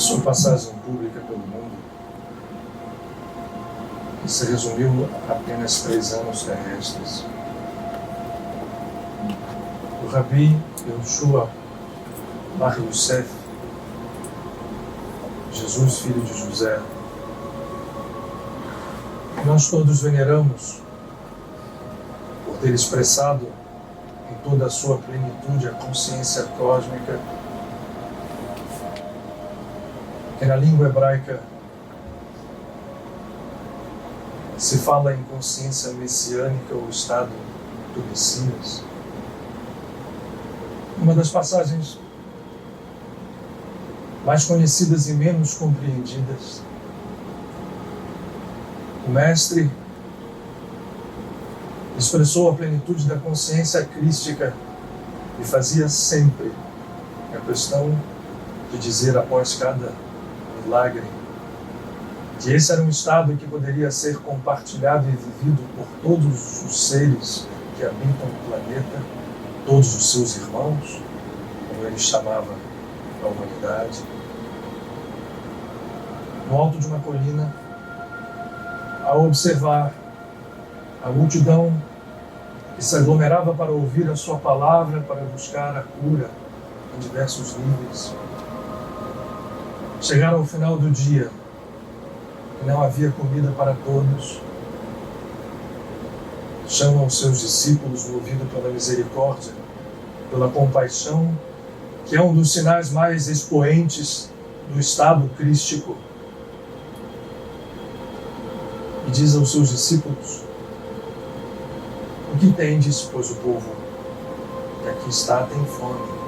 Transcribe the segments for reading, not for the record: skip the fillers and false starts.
sua passagem pública pelo mundo, que se resumiu a apenas 3 anos terrestres, o Rabi Yehoshua Bar Yosef, Jesus, filho de José, que nós todos veneramos por ter expressado em toda a sua plenitude a consciência cósmica, que na língua hebraica se fala em consciência messiânica ou estado do Messias. Uma das passagens mais conhecidas e menos compreendidas, o Mestre expressou a plenitude da consciência crística e fazia sempre a questão de dizer após cada milagre que esse era um estado que poderia ser compartilhado e vivido por todos os seres que habitam o planeta, todos os seus irmãos, como ele chamava a humanidade. No alto de uma colina, ao observar a multidão que se aglomerava para ouvir a sua palavra, para buscar a cura em diversos níveis, chegaram ao final do dia e não havia comida para todos. Chamam os seus discípulos, movido pela misericórdia, pela compaixão, que é um dos sinais mais expoentes do estado crístico, e diz aos seus discípulos: o que tendes, pois o povo que aqui está tem fome?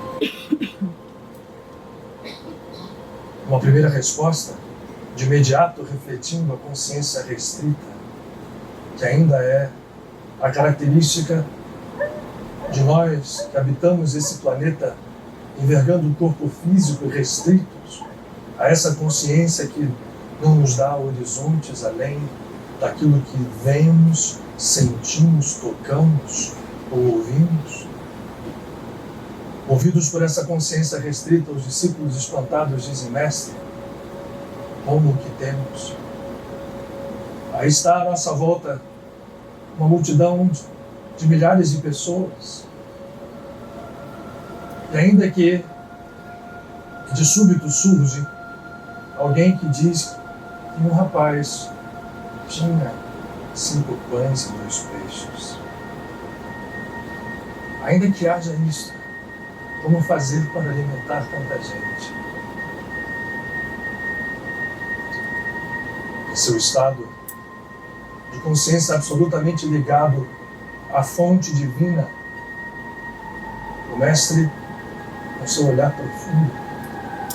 Uma primeira resposta, de imediato refletindo a consciência restrita, que ainda é a característica de nós que habitamos esse planeta, envergando o corpo físico e restritos a essa consciência que não nos dá horizontes além daquilo que vemos, sentimos, tocamos ou ouvimos. Movidos por essa consciência restrita, os discípulos espantados dizem: Mestre, como que temos? Aí está à nossa volta uma multidão de milhares de pessoas. E ainda que de súbito surge alguém que diz que um rapaz tinha 5 pães e 2 peixes. Ainda que haja isto, como fazer para alimentar tanta gente? Em seu estado de consciência absolutamente ligado à fonte divina, o Mestre, com seu olhar profundo,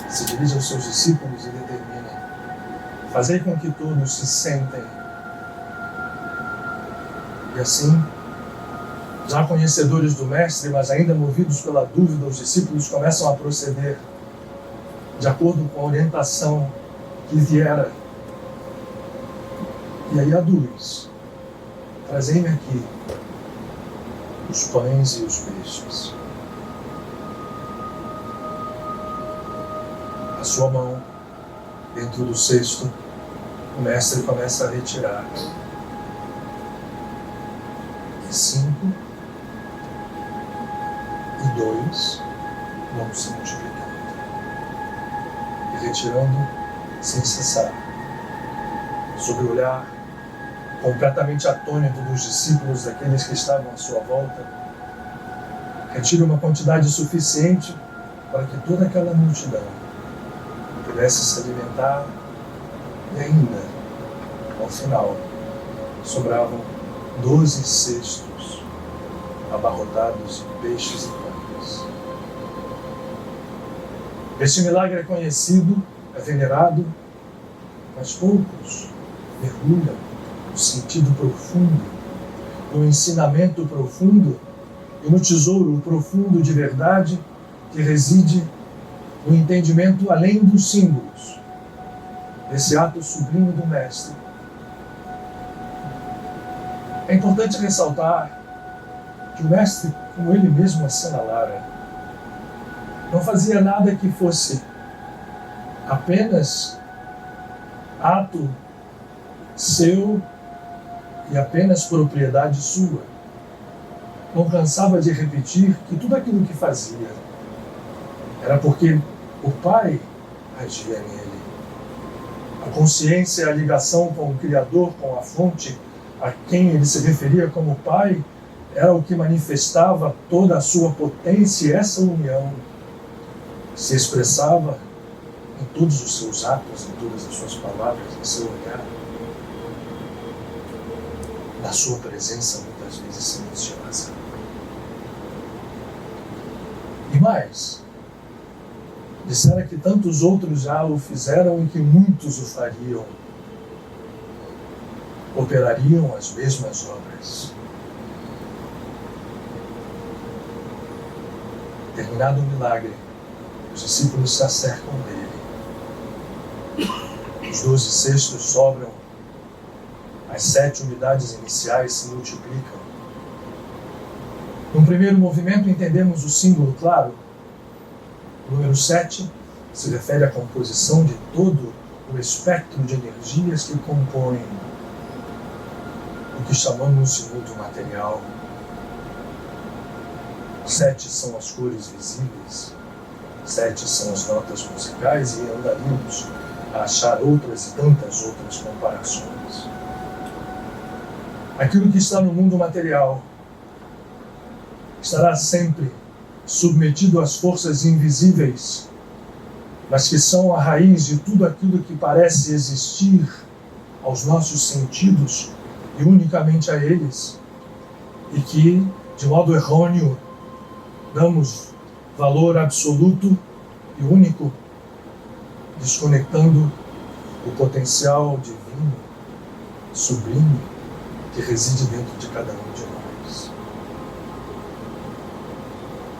se dirige aos seus discípulos e determina: fazei com que todos se sentem. E assim, já conhecedores do Mestre, mas ainda movidos pela dúvida, os discípulos começam a proceder de acordo com a orientação que viera. E aí a luz: trazei-me aqui os pães e os peixes. A sua mão, dentro do cesto, o Mestre começa a retirar. E 5 e 2 vão se multiplicando e retirando sem cessar. Sob o olhar completamente atônito dos discípulos, daqueles que estavam à sua volta, retira uma quantidade suficiente para que toda aquela multidão pudesse se alimentar, e ainda, ao final, sobravam 12 cestos abarrotados de peixes e pães. Este milagre é conhecido, é venerado, mas poucos mergulham no sentido profundo, no ensinamento profundo e no tesouro profundo de verdade que reside no entendimento além dos símbolos, desse ato sublime do Mestre. É importante ressaltar que o Mestre, como ele mesmo assinalara, não fazia nada que fosse apenas ato seu e apenas propriedade sua. Não cansava de repetir que tudo aquilo que fazia era porque o Pai agia nele. A consciência, a ligação com o Criador, com a fonte a quem ele se referia como Pai, era o que manifestava toda a sua potência, e essa união se expressava em todos os seus atos, em todas as suas palavras, em seu olhar, na sua presença muitas vezes silenciosa. E mais, dissera que tantos outros já o fizeram e que muitos o fariam, operariam as mesmas obras. Terminado o milagre, os discípulos se acercam dele. Os 12 cestos sobram, as 7 unidades iniciais se multiplicam. Num primeiro movimento entendemos o símbolo claro. O número 7 se refere à composição de todo o espectro de energias que compõem o que chamamos de mundo material. 7 são as cores visíveis, 7 são as notas musicais, e andaríamos a achar outras e tantas outras comparações. Aquilo que está no mundo material estará sempre submetido às forças invisíveis, mas que são a raiz de tudo aquilo que parece existir aos nossos sentidos e unicamente a eles, e que, de modo errôneo, damos valor absoluto e único, desconectando o potencial divino, sublime, que reside dentro de cada um de nós.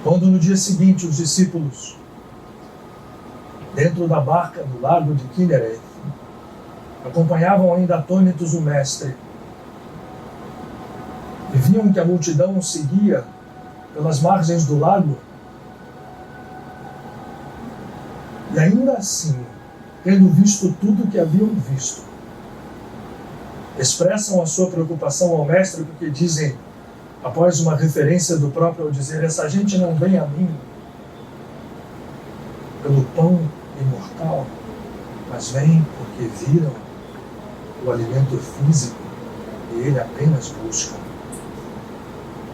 Quando no dia seguinte os discípulos, dentro da barca no lago de Kinneret, acompanhavam ainda atônitos o Mestre, e viam que a multidão seguia pelas margens do lago, e ainda assim, tendo visto tudo o que haviam visto, expressam a sua preocupação ao Mestre, porque dizem, após uma referência do próprio ao dizer, essa gente não vem a mim pelo pão imortal, mas vem porque viram o alimento físico e ele apenas busca.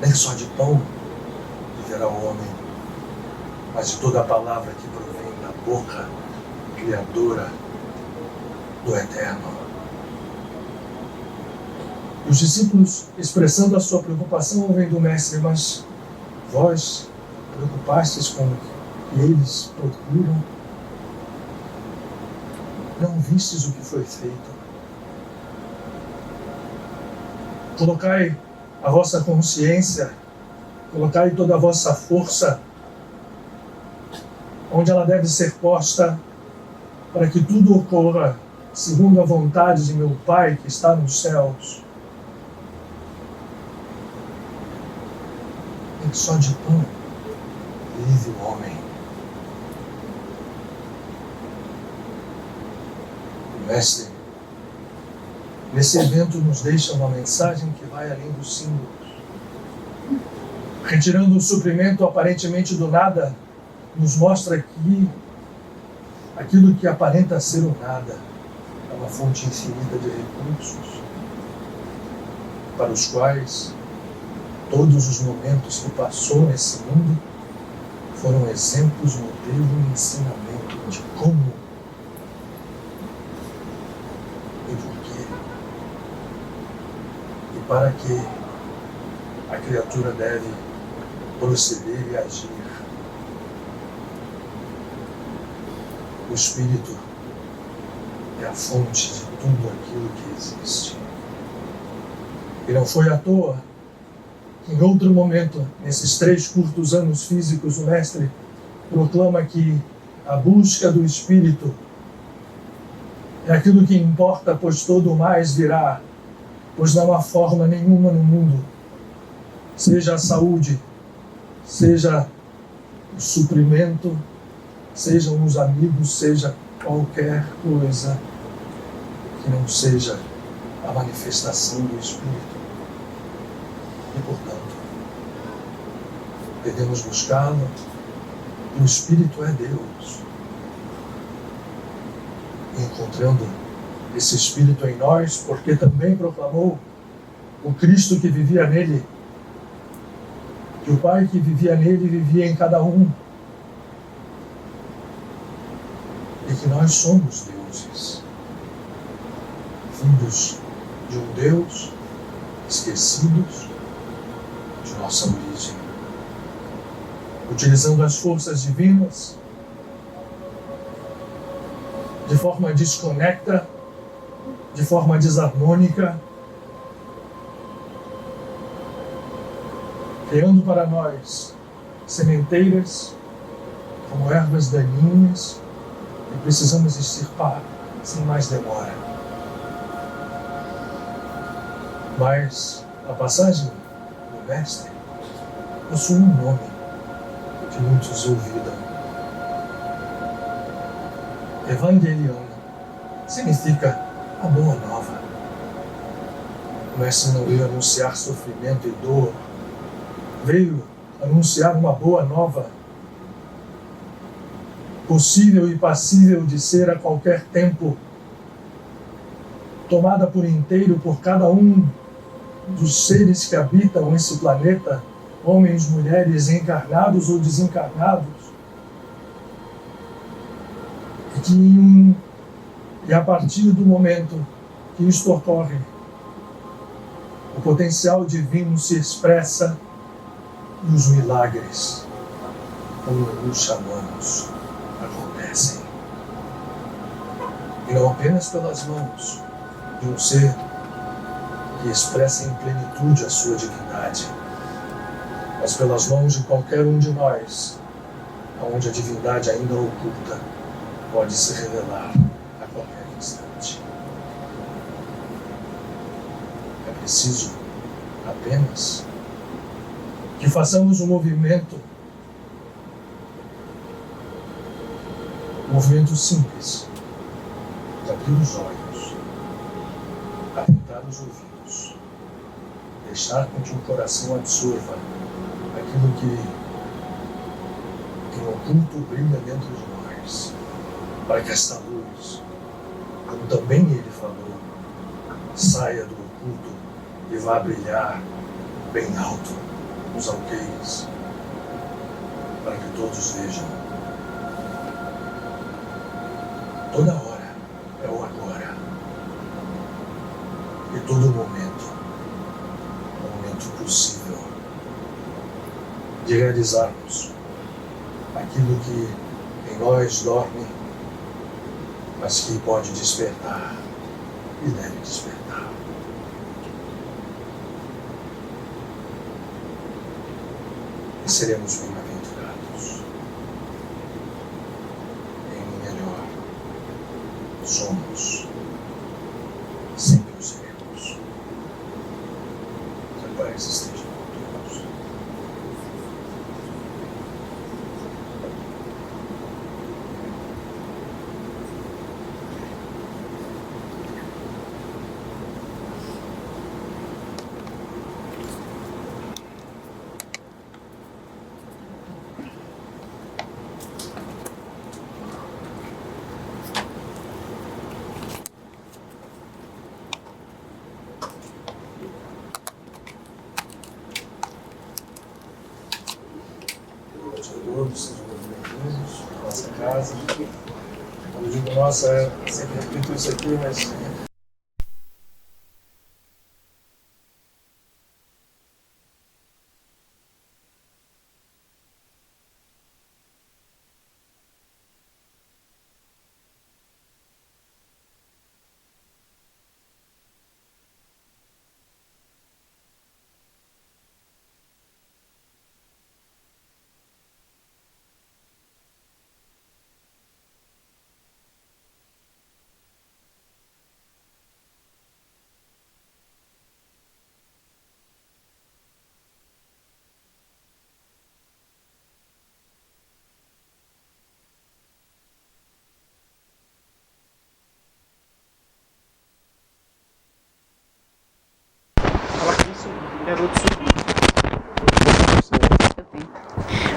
Nem só de pão viverá o homem, mas de toda a palavra que provém da boca criadora do Eterno. E os discípulos, expressando a sua preocupação, ouvem do Mestre, mas vós preocupastes com o que eles procuram? Não vistes o que foi feito? Colocai a vossa consciência, colocai toda a vossa força onde ela deve ser posta para que tudo ocorra segundo a vontade de meu Pai que está nos céus. Nem só de pão vive o homem. O Mestre, nesse evento, nos deixa uma mensagem que vai além dos símbolos. Retirando o suprimento aparentemente do nada, nos mostra que aquilo que aparenta ser o nada é uma fonte infinita de recursos, para os quais todos os momentos que passou nesse mundo foram exemplos, modelo e ensinamento de como e por quê e para que a criatura deve proceder e agir. O Espírito é a fonte de tudo aquilo que existe. E não foi à toa que, em outro momento, nesses 3 curtos anos físicos, o Mestre proclama que a busca do Espírito é aquilo que importa, pois todo o mais virá, pois não há forma nenhuma no mundo, seja a saúde, seja o suprimento, sejam os amigos, seja qualquer coisa que não seja a manifestação do Espírito. E, portanto, devemos buscá-lo, e o Espírito é Deus. E encontrando esse Espírito em nós, porque também proclamou o Cristo que vivia nele, que o Pai que vivia nele vivia em cada um, e que nós somos deuses, filhos de um Deus, esquecidos de nossa origem, utilizando as forças divinas de forma desconecta, de forma desarmônica, criando para nós sementeiras como ervas daninhas que precisamos extirpar sem mais demora. Mas a passagem do Mestre possui um nome que muitos ouvidam. Evangelion significa a boa nova. O Mestre não veio anunciar sofrimento e dor, veio anunciar uma boa nova, possível e passível de ser a qualquer tempo tomada por inteiro por cada um dos seres que habitam esse planeta, homens, mulheres, encarnados ou desencarnados, e a partir do momento que isto ocorre, o potencial divino se expressa e os milagres, como os chamamos, acontecem. E não apenas pelas mãos de um ser que expressa em plenitude a sua divindade, mas pelas mãos de qualquer um de nós, onde a divindade ainda oculta pode se revelar a qualquer instante. É preciso apenas que façamos um movimento simples, de abrir os olhos, atentar os ouvidos, deixar com que o coração absorva aquilo que em oculto brilha dentro de nós, para que esta luz, como também ele falou, saia do oculto e vá brilhar bem alto nos alqueires, para que todos vejam. Toda hora é o agora, e todo momento é um momento possível de realizarmos aquilo que em nós dorme, mas que pode despertar e deve despertar. E seremos bem-aventurados. Em melhor, somos, sempre o seremos. Que a paz esteja com todos. Todos sejam bem-vindos à nossa casa. Quando eu digo nossa, sempre repito isso aqui, mas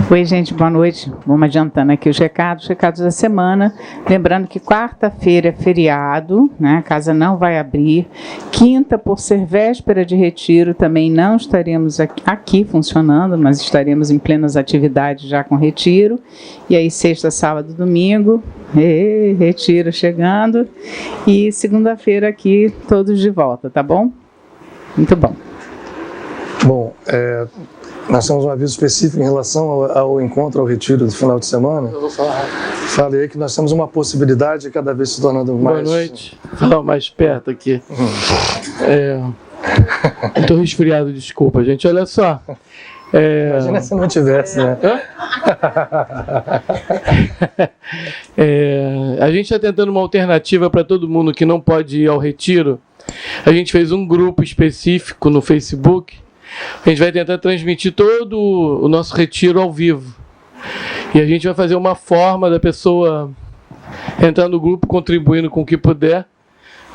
Oi, gente, boa noite. Vamos adiantando aqui os recados da semana. Lembrando que quarta-feira é feriado, né? A casa não vai abrir. Quinta, por ser véspera de retiro, também não estaremos aqui funcionando, mas estaremos em plenas atividades já com retiro. E aí, sexta, sábado, domingo, retiro chegando. E segunda-feira aqui, todos de volta, tá bom? Muito bom. Bom, nós temos um aviso específico em relação ao encontro, ao retiro do final de semana. Eu vou falar. Falei que nós temos uma possibilidade cada vez se tornando mais... Boa noite. Falar mais perto aqui. Estou resfriado, desculpa, gente. Olha só. Imagina se não tivesse, né? A gente está tentando uma alternativa para todo mundo que não pode ir ao retiro. A gente fez um grupo específico no Facebook. A gente vai tentar transmitir todo o nosso retiro ao vivo. E a gente vai fazer uma forma da pessoa entrar no grupo, contribuindo com o que puder,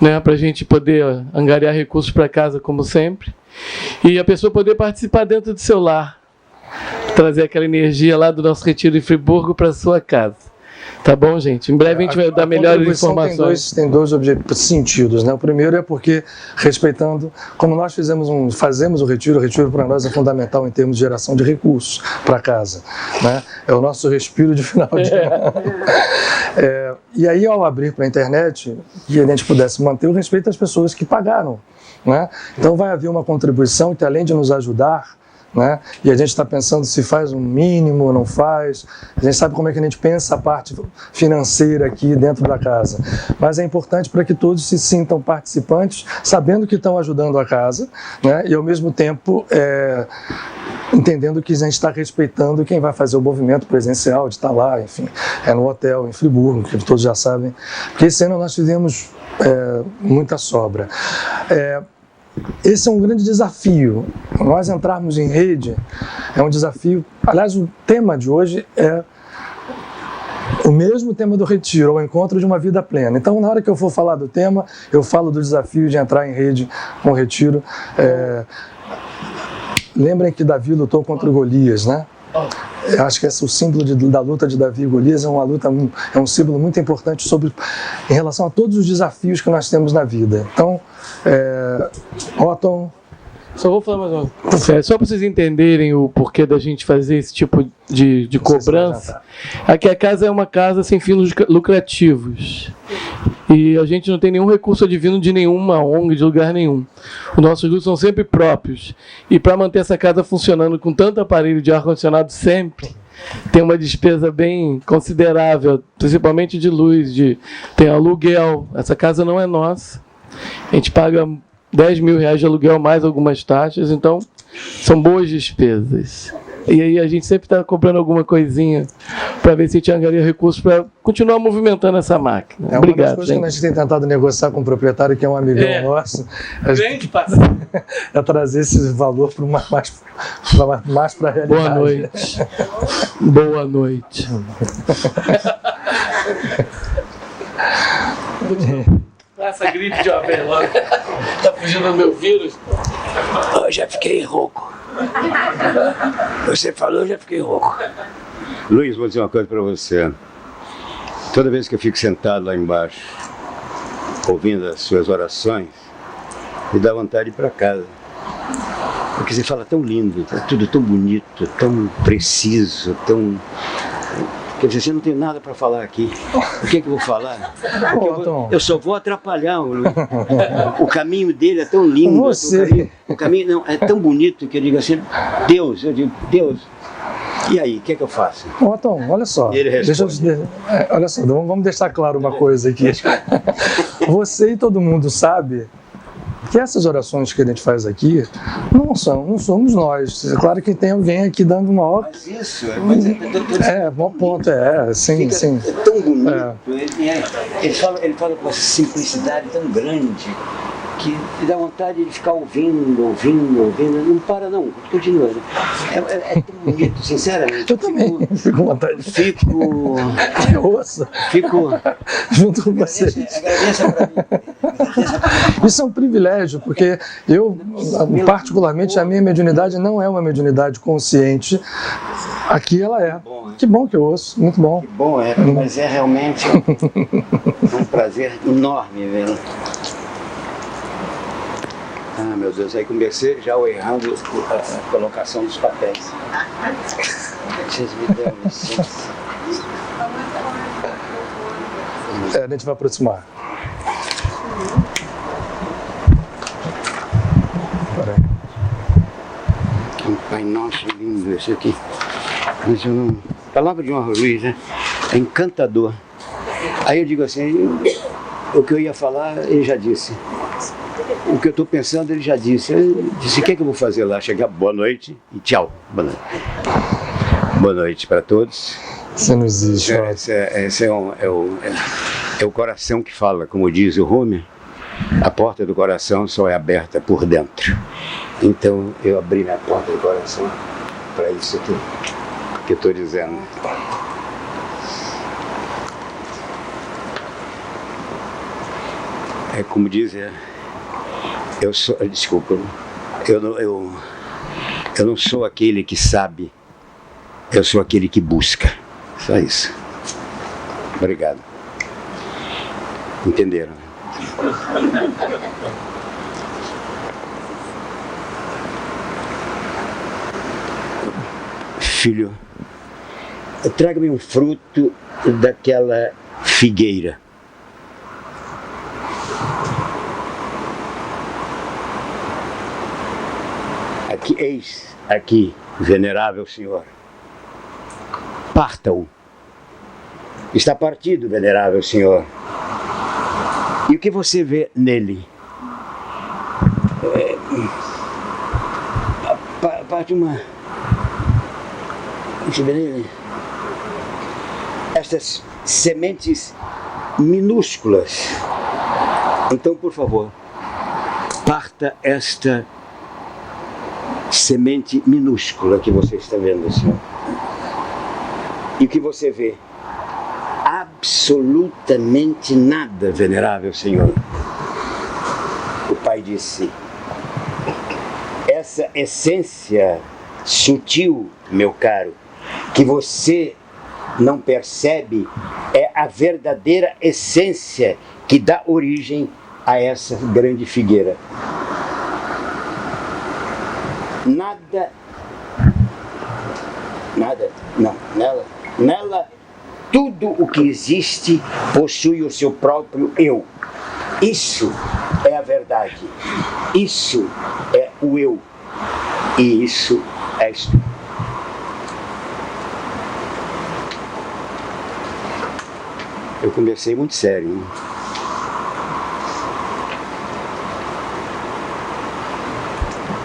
né, para a gente poder angariar recursos para casa, como sempre. E a pessoa poder participar dentro do seu lar. Trazer aquela energia lá do nosso retiro em Friburgo para a sua casa. Tá bom, gente? Em breve a gente vai dar melhores informações. Tem dois sentidos, né? O primeiro é porque, respeitando, como nós fazemos o retiro para nós é fundamental em termos de geração de recursos para casa, né? É o nosso respiro de final de ano. E aí, ao abrir para a internet, que a gente pudesse manter o respeito às pessoas que pagaram, né? Então vai haver uma contribuição que, além de nos ajudar, né? E a gente está pensando se faz um mínimo ou não faz. A gente sabe como é que a gente pensa a parte financeira aqui dentro da casa. Mas é importante para que todos se sintam participantes, sabendo que estão ajudando a casa, né? E ao mesmo tempo entendendo que a gente está respeitando quem vai fazer o movimento presencial de estar lá, enfim, no hotel em Friburgo, que todos já sabem. Porque esse ano nós tivemos muita sobra. Esse é um grande desafio. Nós entrarmos em rede é um desafio. Aliás, o tema de hoje é o mesmo tema do retiro, o encontro de uma vida plena. Então, na hora que eu for falar do tema, eu falo do desafio de entrar em rede com o retiro. Lembrem que Davi lutou contra Golias, né? Eu acho que esse é o símbolo da luta de Davi e Golias, é um símbolo muito importante em relação a todos os desafios que nós temos na vida. Então, Otton. Só vou falar mais uma coisa. Só para vocês entenderem o porquê da gente fazer esse tipo de cobrança. Aqui a casa é uma casa sem fins lucrativos. E a gente não tem nenhum recurso advindo de nenhuma ONG, de lugar nenhum. Os nossos recursos são sempre próprios. E para manter essa casa funcionando com tanto aparelho de ar-condicionado sempre, tem uma despesa bem considerável, principalmente de luz, tem aluguel. Essa casa não é nossa. A gente paga 10 mil reais de aluguel mais algumas taxas, então são boas despesas. E aí a gente sempre está comprando alguma coisinha para ver se a gente angaria recursos para continuar movimentando essa máquina. Obrigado. Uma das coisas que a gente tem tentado negociar com o proprietário, que é um amigão nosso, é trazer esse valor para mais para a realidade. Boa noite. Boa noite. Essa gripe de uma vez logo. Tá fugindo do meu vírus? Eu já fiquei rouco. Você falou, eu já fiquei rouco. Luiz, vou dizer uma coisa para você. Toda vez que eu fico sentado lá embaixo, ouvindo as suas orações, me dá vontade de ir para casa. Porque você fala tão lindo, tá tudo tão bonito, tão preciso, tão... Quer dizer, você não tem nada para falar aqui. O que é que eu vou falar? Eu só vou atrapalhar o Luiz. O caminho dele é tão lindo. O caminho não, é tão bonito que eu digo assim, Deus, eu digo, Deus. E aí, o que é que eu faço? Otton, olha só. Olha só, vamos deixar claro uma coisa aqui. Você e todo mundo sabe que essas orações que a gente faz aqui não somos nós. É claro que tem alguém aqui dando uma hora. Mas isso, bom ponto, sim. É tão bonito. Ele fala com uma simplicidade tão grande que dá vontade de ficar ouvindo. Não para não, continua. É tão bonito, sinceramente. Eu também fico com vontade. Fico junto com você. Agradeça para mim. Isso é um privilégio, porque eu, particularmente, a minha mediunidade não é uma mediunidade consciente. Aqui ela é. Que bom que eu ouço, muito bom. Que bom, mas é realmente um prazer enorme vê-lo. Ah, meu Deus, aí comecei já errando a colocação dos papéis. Vocês me dão licença. A gente vai aproximar. Um Pai Nosso lindo esse aqui. Mas eu não... Palavra de honra, Luiz, né? É encantador. Aí eu digo assim, o que eu ia falar, ele já disse. O que eu estou pensando, ele já disse. Eu disse, o que é que eu vou fazer lá? Chegar, boa noite e tchau. Boa noite. Boa noite para todos. Você não existe. Esse é o coração que fala, como diz o Rumi. A porta do coração só é aberta por dentro. Então eu abri minha porta do coração para isso aqui que eu estou dizendo. É como diz, eu sou, desculpa, eu não sou aquele que sabe, eu sou aquele que busca. Só isso. Obrigado. Entenderam? Filho, traga-me um fruto daquela figueira. Aqui, eis aqui, venerável senhor. Parta-o. Está partido, venerável senhor. E o que você vê nele? Parte uma... Você vê nele? Estas sementes minúsculas. Então, por favor, parta esta semente minúscula que você está vendo, senhor. E o que você vê? Absolutamente nada, venerável senhor. O pai disse, essa essência sutil, meu caro, que você não percebe, é a verdadeira essência que dá origem a essa grande figueira. Nela, tudo o que existe possui o seu próprio eu. Isso é a verdade. Isso é o eu. E isso és tu. Eu conversei muito sério, hein?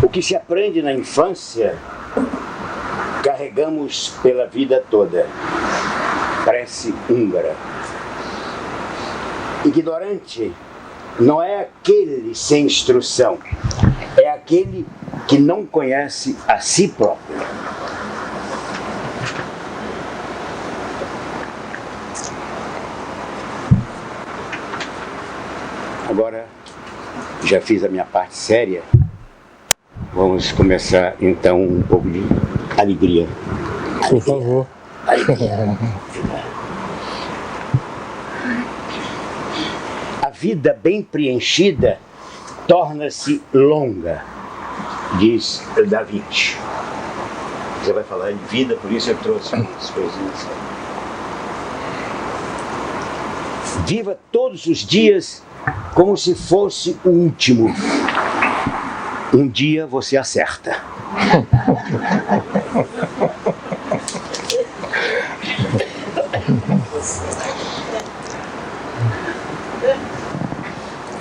O que se aprende na infância, carregamos pela vida toda. Prece húngara. Ignorante não é aquele sem instrução, é aquele que não conhece a si próprio. Agora, já fiz a minha parte séria. Vamos começar então um pouco de alegria. Por favor. Alegria. A vida bem preenchida torna-se longa, diz Da Vinci. Você vai falar de vida, por isso eu trouxe umas coisinhas. Viva todos os dias como se fosse o último. Um dia você acerta.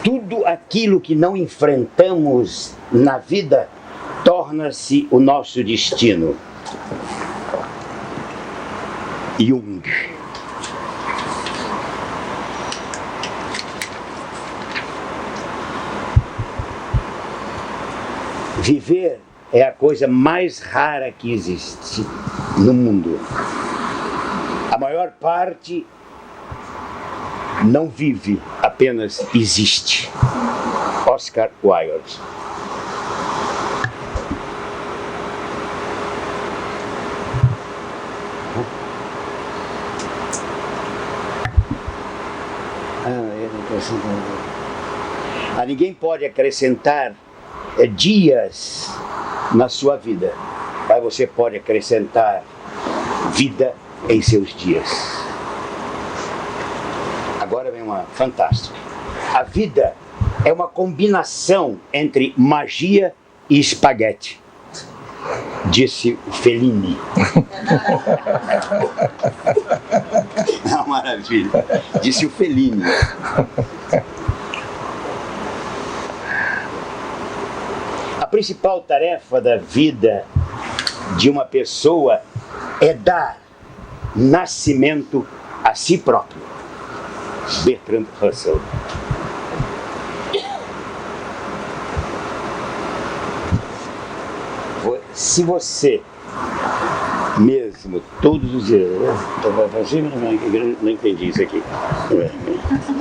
Tudo aquilo que não enfrentamos na vida torna-se o nosso destino. Jung. Viver é a coisa mais rara que existe no mundo. A maior parte não vive, apenas existe. Oscar Wilde. Ninguém pode acrescentar dias na sua vida, mas você pode acrescentar vida em seus dias. Agora vem uma fantástica. A vida é uma combinação entre magia e espaguete, disse Fellini. Uma maravilha, disse o Fellini. A principal tarefa da vida de uma pessoa é dar nascimento a si próprio. Bertrand Russell. Se você mesmo, todos os dias, não entendi isso aqui.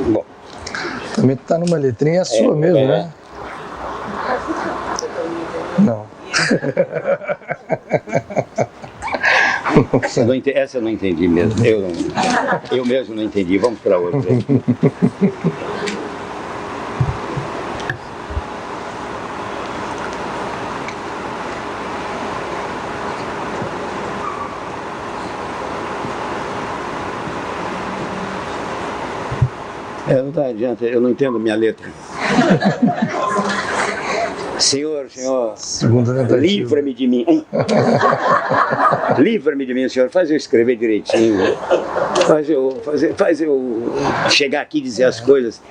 Bom. Também está numa letrinha sua mesmo, né? Não. Essa eu não entendi mesmo. Eu mesmo não entendi. Vamos para outra. Não adianta, eu não entendo minha letra. Senhor, livra-me de mim. Livra-me de mim, Senhor. Faz eu escrever direitinho. Faz eu chegar aqui e dizer as coisas.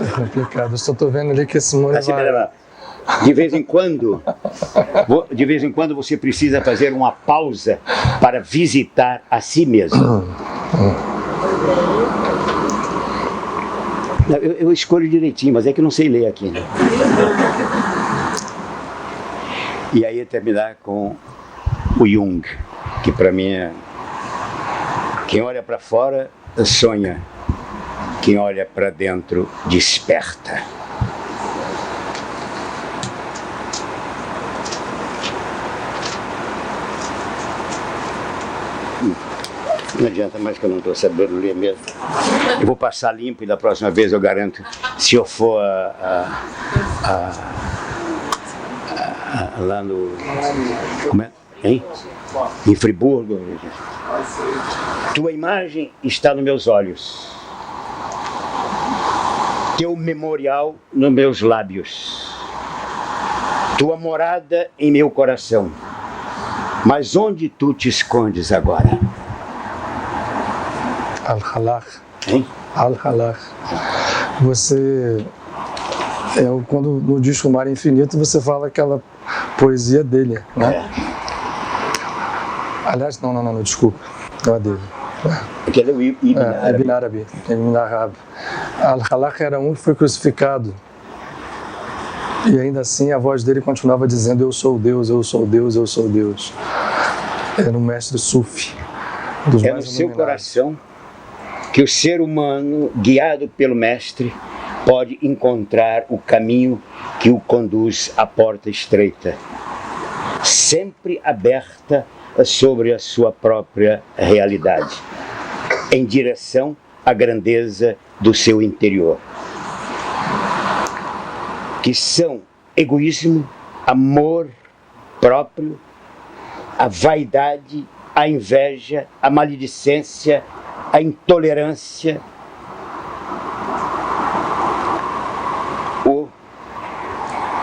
É complicado. Eu só estou vendo ali que esse mundo De vez em quando você precisa fazer uma pausa para visitar a si mesmo. Eu escolho direitinho, mas é que eu não sei ler aqui, né? E aí terminar com o Jung, que para mim é: quem olha para fora sonha, quem olha para dentro desperta. Não adianta mais que eu não estou sabendo ler mesmo. Eu vou passar limpo e da próxima vez eu garanto, se eu for lá no... Como é? Hein? Em Friburgo. Tua imagem está nos meus olhos. Teu memorial nos meus lábios. Tua morada em meu coração. Mas onde tu te escondes agora? Al-Halach. Al-Halach. Você, quando no disco Mar Infinito, você fala aquela poesia dele, né? Aliás, não, desculpa. Não é dele. Aquele é o Ibn Arabi. Ibn Arabi. Al-Halach era um que foi crucificado. E ainda assim a voz dele continuava dizendo: eu sou Deus, eu sou Deus, eu sou Deus. Era um mestre sufi. É no seu coração que o ser humano, guiado pelo mestre, pode encontrar o caminho que o conduz à porta estreita, sempre aberta sobre a sua própria realidade, em direção à grandeza do seu interior, que são egoísmo, amor próprio, a vaidade, a inveja, a maledicência, a intolerância,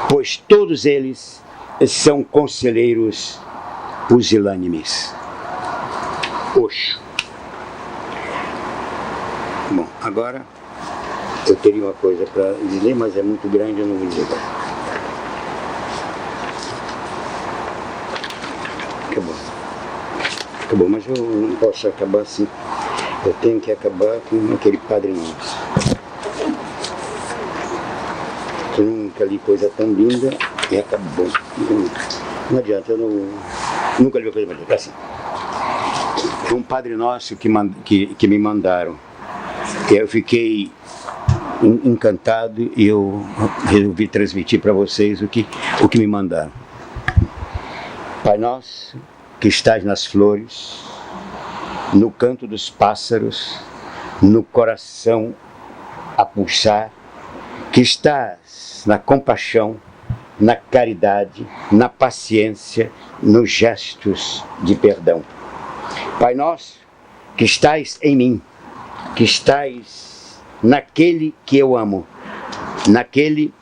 pois todos eles são conselheiros pusilânimes. Osho. Bom, agora eu teria uma coisa para dizer, mas é muito grande, eu não vou dizer. Acabou, mas eu não posso acabar assim. Eu tenho que acabar com aquele Padre Nosso. Eu nunca li coisa tão linda e acabou. Não adianta, eu nunca li uma coisa mais linda. Assim. um Padre Nosso que me mandaram. Eu fiquei encantado e eu resolvi transmitir para vocês o que me mandaram. Pai nosso, que estás nas flores, no canto dos pássaros, no coração a pulsar, que estás na compaixão, na caridade, na paciência, nos gestos de perdão. Pai nosso, que estás em mim, que estás naquele que eu amo, naquele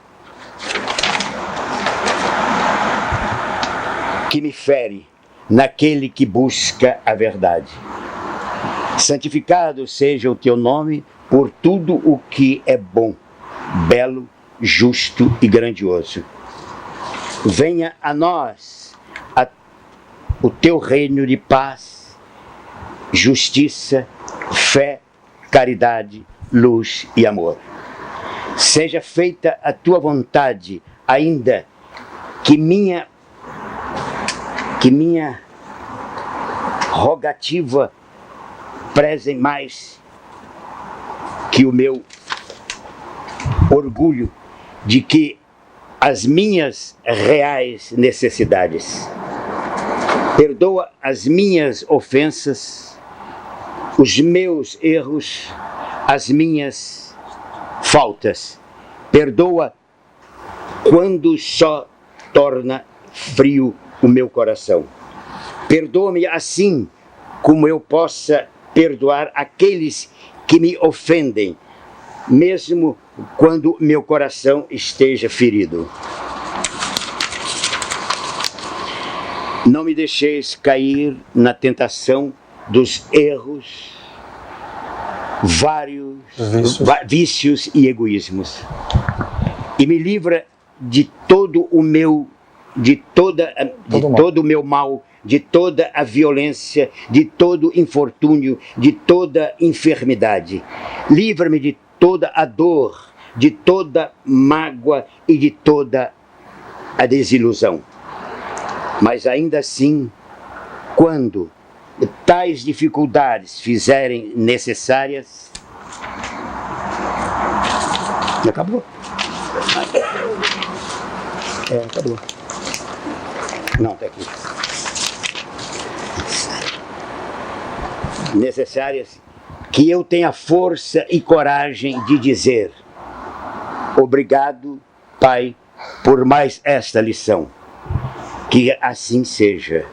que me fere, naquele que busca a verdade. Santificado seja o teu nome por tudo o que é bom, belo, justo e grandioso. Venha a nós o teu reino de paz, justiça, fé, caridade, luz e amor. Seja feita a tua vontade, ainda que minha rogativa preze mais que o meu orgulho de que as minhas reais necessidades. Perdoa as minhas ofensas, os meus erros, as minhas faltas. Perdoa quando só torna frio o meu coração. Perdoa-me assim como eu possa perdoar aqueles que me ofendem, mesmo quando meu coração esteja ferido. Não me deixeis cair na tentação dos erros, vários vícios e egoísmos. E me livra de todo o meu mal, de toda a violência, de todo infortúnio, de toda enfermidade. Livra-me de toda a dor, de toda mágoa e de toda a desilusão. Mas ainda assim, quando tais dificuldades fizerem necessárias... Acabou? Acabou. Não, está aqui. Necessárias, que eu tenha força e coragem de dizer: obrigado, Pai, por mais esta lição. Que assim seja.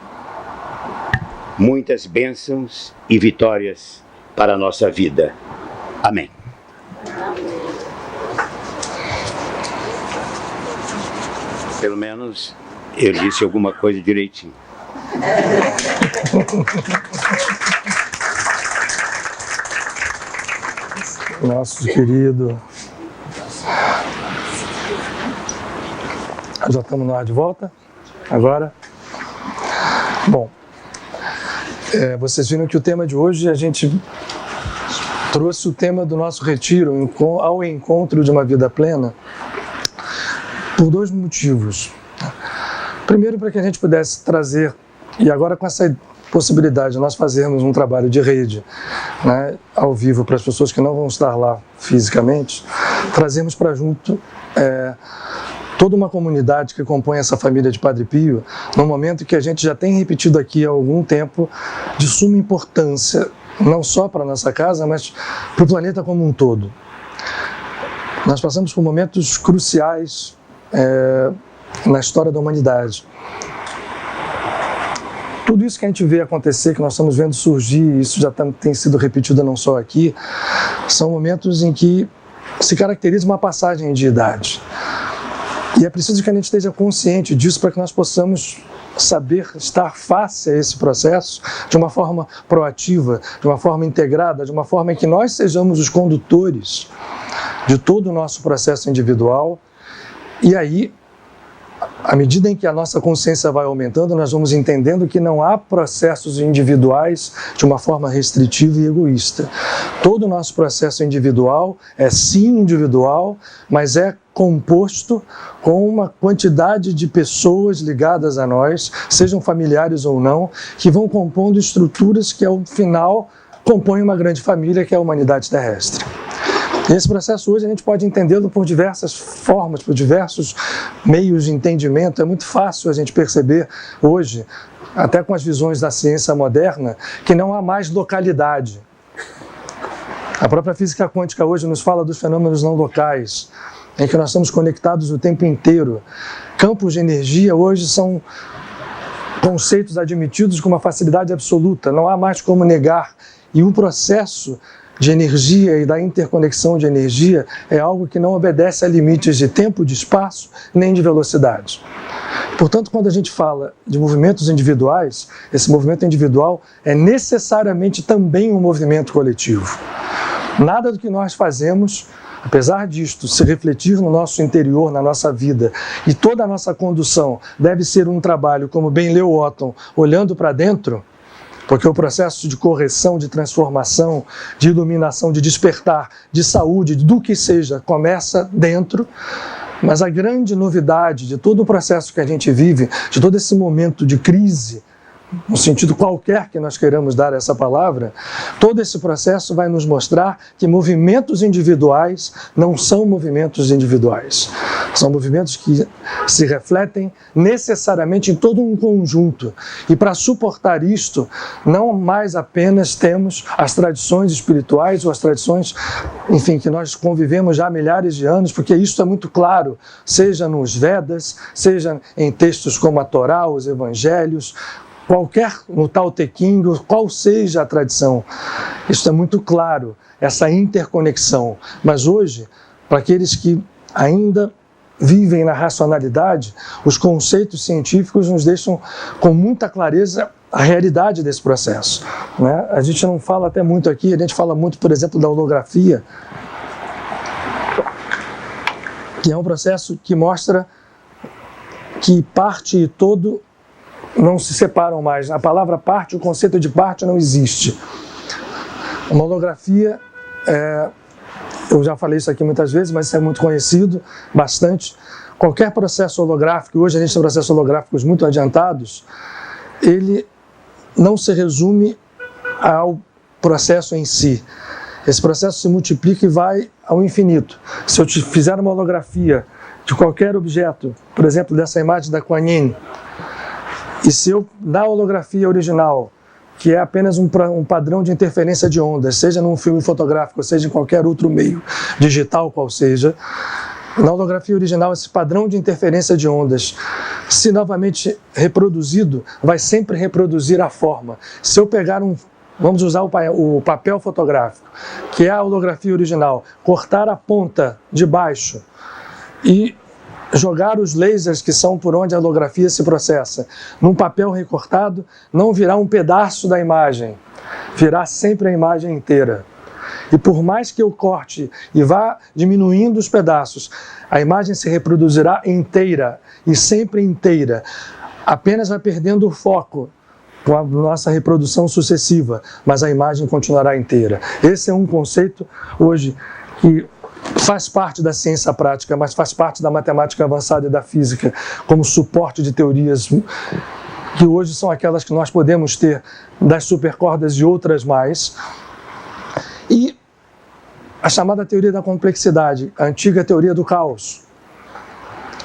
Muitas bênçãos e vitórias para a nossa vida. Amém. Pelo menos eu disse alguma coisa direitinho. Nosso querido. Já estamos no ar de volta? Agora? Bom, vocês viram que o tema de hoje, a gente trouxe o tema do nosso retiro ao encontro de uma vida plena por dois motivos. Primeiro, para que a gente pudesse trazer, e agora com essa possibilidade de nós fazermos um trabalho de rede, né, ao vivo para as pessoas que não vão estar lá fisicamente, trazemos para junto toda uma comunidade que compõe essa família de Padre Pio, num momento que a gente já tem repetido aqui há algum tempo, de suma importância, não só para a nossa casa, mas para o planeta como um todo. Nós passamos por momentos cruciais na história da humanidade. Tudo isso que a gente vê acontecer, que nós estamos vendo surgir, isso já tem sido repetido não só aqui, são momentos em que se caracteriza uma passagem de idade. E é preciso que a gente esteja consciente disso para que nós possamos saber estar face a esse processo de uma forma proativa, de uma forma integrada, de uma forma em que nós sejamos os condutores de todo o nosso processo individual. E aí, à medida em que a nossa consciência vai aumentando, nós vamos entendendo que não há processos individuais de uma forma restritiva e egoísta. Todo o nosso processo individual é sim individual, mas é composto com uma quantidade de pessoas ligadas a nós, sejam familiares ou não, que vão compondo estruturas que, ao final, compõem uma grande família, que é a humanidade terrestre. E esse processo hoje a gente pode entendê-lo por diversas formas, por diversos meios de entendimento. É muito fácil a gente perceber hoje, até com as visões da ciência moderna, que não há mais localidade. A própria física quântica hoje nos fala dos fenômenos não locais, em que nós estamos conectados o tempo inteiro. Campos de energia hoje são conceitos admitidos com uma facilidade absoluta, não há mais como negar. E o processo de energia e da interconexão de energia é algo que não obedece a limites de tempo, de espaço, nem de velocidade. Portanto, quando a gente fala de movimentos individuais, esse movimento individual é necessariamente também um movimento coletivo. Nada do que nós fazemos, apesar disto se refletir no nosso interior, na nossa vida, e toda a nossa condução deve ser um trabalho, como bem leu Otton, olhando para dentro, porque o processo de correção, de transformação, de iluminação, de despertar, de saúde, do que seja, começa dentro. Mas a grande novidade de todo o processo que a gente vive, de todo esse momento de crise, no sentido qualquer que nós queiramos dar a essa palavra, todo esse processo vai nos mostrar que movimentos individuais não são movimentos individuais. São movimentos que se refletem necessariamente em todo um conjunto. E para suportar isto, não mais apenas temos as tradições espirituais ou as tradições, enfim, que nós convivemos já há milhares de anos, porque isto é muito claro, seja nos Vedas, seja em textos como a Torá, os Evangelhos, no Tao Te Ching, qual seja a tradição. Isso é muito claro, essa interconexão. Mas hoje, para aqueles que ainda vivem na racionalidade, os conceitos científicos nos deixam com muita clareza a realidade desse processo, né? A gente não fala até muito aqui, a gente fala muito, por exemplo, da holografia, que é um processo que mostra que parte e todo não se separam mais. A palavra parte, o conceito de parte não existe. Uma holografia, eu já falei isso aqui muitas vezes, mas isso é muito conhecido, bastante. Qualquer processo holográfico, hoje a gente tem processos holográficos muito adiantados, ele não se resume ao processo em si. Esse processo se multiplica e vai ao infinito. Se eu te fizer uma holografia de qualquer objeto, por exemplo, dessa imagem da Kuan Yin, e se eu, na holografia original, que é apenas um padrão de interferência de ondas, seja num filme fotográfico, seja em qualquer outro meio digital qual seja, na holografia original, esse padrão de interferência de ondas, se novamente reproduzido, vai sempre reproduzir a forma. Se eu pegar vamos usar o papel fotográfico, que é a holografia original, cortar a ponta de baixo e jogar os lasers, que são por onde a holografia se processa, num papel recortado, não virá um pedaço da imagem, virá sempre a imagem inteira. E por mais que eu corte e vá diminuindo os pedaços, a imagem se reproduzirá inteira, e sempre inteira. Apenas vai perdendo o foco com a nossa reprodução sucessiva, mas a imagem continuará inteira. Esse é um conceito hoje que faz parte da ciência prática, mas faz parte da matemática avançada e da física, como suporte de teorias que hoje são aquelas que nós podemos ter das supercordas e outras mais. E a chamada teoria da complexidade, a antiga teoria do caos,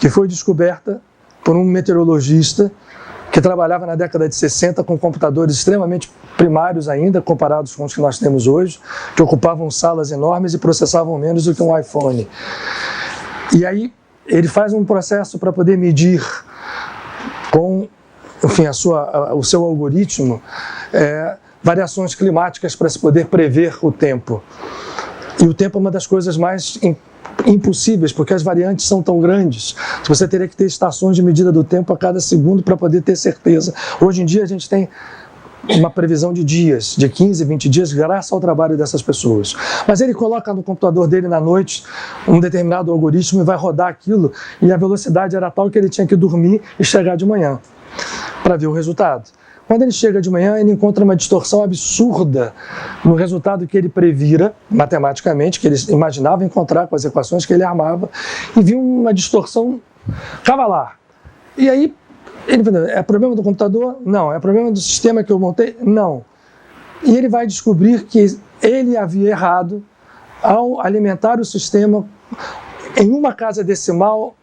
que foi descoberta por um meteorologista que trabalhava na década de 60 com computadores extremamente primários ainda, comparados com os que nós temos hoje, que ocupavam salas enormes e processavam menos do que um iPhone. E aí ele faz um processo para poder medir com, enfim, o seu algoritmo, variações climáticas para se poder prever o tempo. E o tempo é uma das coisas mais impossíveis, porque as variantes são tão grandes. Você teria que ter estações de medida do tempo a cada segundo para poder ter certeza. Hoje em dia a gente tem uma previsão de dias, de 15, 20 dias, graças ao trabalho dessas pessoas. Mas ele coloca no computador dele na noite um determinado algoritmo e vai rodar aquilo, e a velocidade era tal que ele tinha que dormir e chegar de manhã para ver o resultado. Quando ele chega de manhã, ele encontra uma distorção absurda no resultado que ele previra matematicamente, que ele imaginava encontrar com as equações que ele armava, e viu uma distorção cavalar. E aí, ele falou, é problema do computador? Não. É problema do sistema que eu montei? Não. E ele vai descobrir que ele havia errado ao alimentar o sistema em uma casa decimal,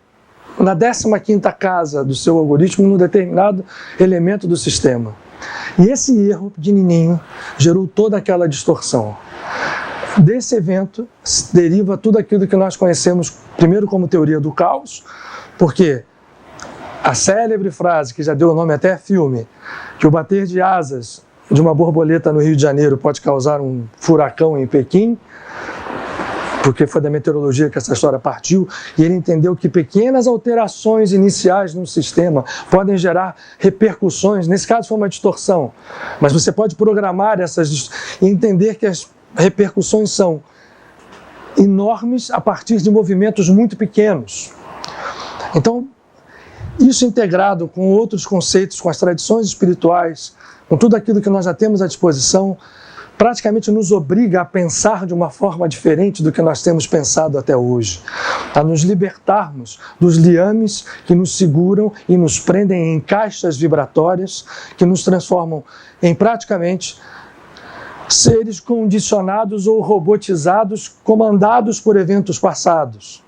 na 15ª casa do seu algoritmo, num determinado elemento do sistema. E esse erro pequenininho gerou toda aquela distorção. Desse evento deriva tudo aquilo que nós conhecemos primeiro como teoria do caos, porque a célebre frase, que já deu o nome até a filme, que o bater de asas de uma borboleta no Rio de Janeiro pode causar um furacão em Pequim, porque foi da meteorologia que essa história partiu, e ele entendeu que pequenas alterações iniciais no sistema podem gerar repercussões. Nesse caso foi uma distorção, mas você pode programar essas e entender que as repercussões são enormes a partir de movimentos muito pequenos. Então, isso integrado com outros conceitos, com as tradições espirituais, com tudo aquilo que nós já temos à disposição, praticamente nos obriga a pensar de uma forma diferente do que nós temos pensado até hoje, a nos libertarmos dos liames que nos seguram e nos prendem em caixas vibratórias que nos transformam em praticamente seres condicionados ou robotizados, comandados por eventos passados.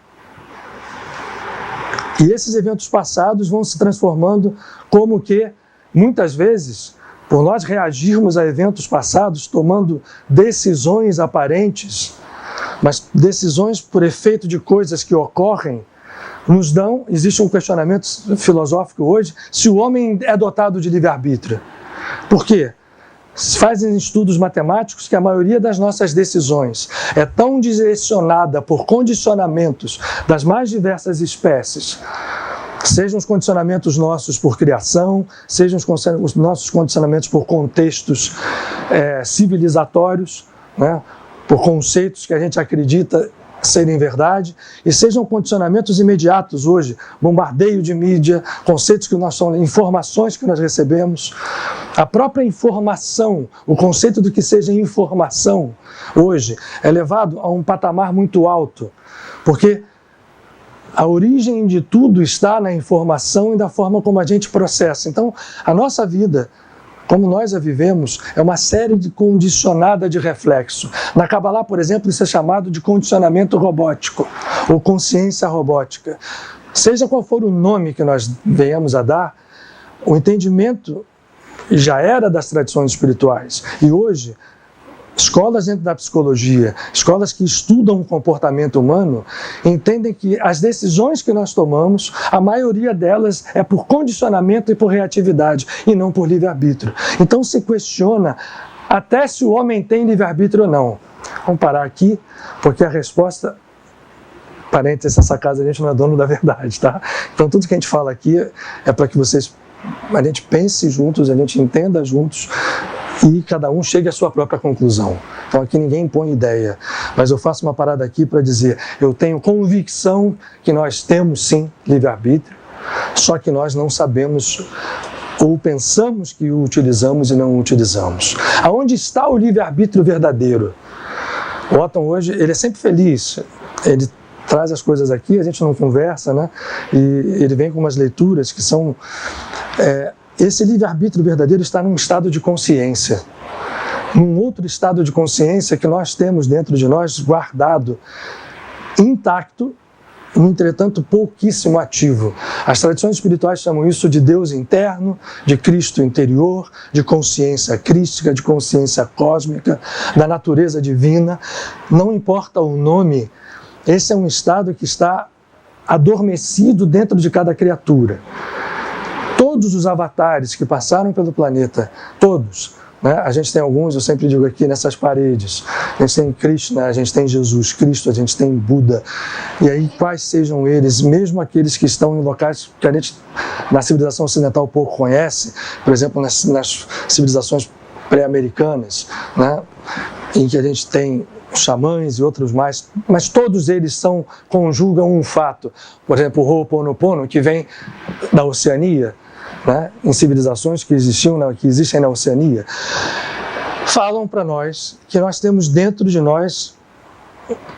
E esses eventos passados vão se transformando como que, muitas vezes, por nós reagirmos a eventos passados, tomando decisões aparentes, mas decisões por efeito de coisas que ocorrem, nos dão, existe um questionamento filosófico hoje, se o homem é dotado de livre-arbítrio. Por quê? Se fazem estudos matemáticos que a maioria das nossas decisões é tão direcionada por condicionamentos das mais diversas espécies, sejam os condicionamentos nossos por criação, sejam os nossos condicionamentos por contextos civilizatórios, né, por conceitos que a gente acredita serem verdade, e sejam condicionamentos imediatos hoje, bombardeio de mídia, conceitos que nós somos, informações que nós recebemos, a própria informação, o conceito do que seja informação hoje é levado a um patamar muito alto, porque a origem de tudo está na informação e da forma como a gente processa. Então, a nossa vida, como nós a vivemos, é uma série de condicionada de reflexo. Na Kabbalah, por exemplo, isso é chamado de condicionamento robótico, ou consciência robótica. Seja qual for o nome que nós venhamos a dar, o entendimento já era das tradições espirituais. E hoje, escolas dentro da psicologia, escolas que estudam o comportamento humano, entendem que as decisões que nós tomamos, a maioria delas é por condicionamento e por reatividade, e não por livre-arbítrio. Então se questiona até se o homem tem livre-arbítrio ou não. Vamos parar aqui, porque a resposta, parênteses, essa casa a gente não é dono da verdade, tá? Então tudo que a gente fala aqui é para que a gente pense juntos, a gente entenda juntos, e cada um chegue à sua própria conclusão. Então aqui ninguém impõe ideia, mas eu faço uma parada aqui para dizer, eu tenho convicção que nós temos sim livre-arbítrio, só que nós não sabemos ou pensamos que o utilizamos e não o utilizamos. Aonde está o livre-arbítrio verdadeiro? O Otton hoje, ele é sempre feliz, ele traz as coisas aqui, a gente não conversa, né? E ele vem com umas leituras que são... esse livre-arbítrio verdadeiro está num estado de consciência, num outro estado de consciência que nós temos dentro de nós, guardado, intacto, no entretanto pouquíssimo ativo. As tradições espirituais chamam isso de Deus interno, de Cristo interior, de consciência crística, de consciência cósmica, da natureza divina. Não importa o nome, esse é um estado que está adormecido dentro de cada criatura. Todos os avatares que passaram pelo planeta, todos, né? A gente tem alguns, eu sempre digo aqui, nessas paredes. A gente tem Krishna, a gente tem Jesus Cristo, a gente tem Buda. E aí, quais sejam eles, mesmo aqueles que estão em locais que a gente, na civilização ocidental, pouco conhece, por exemplo, nas civilizações pré-americanas, né, em que a gente tem xamãs e outros mais, mas todos eles conjugam um fato. Por exemplo, o Ho'oponopono, que vem da Oceania, né, em civilizações que existem na Oceania, falam para nós que nós temos dentro de nós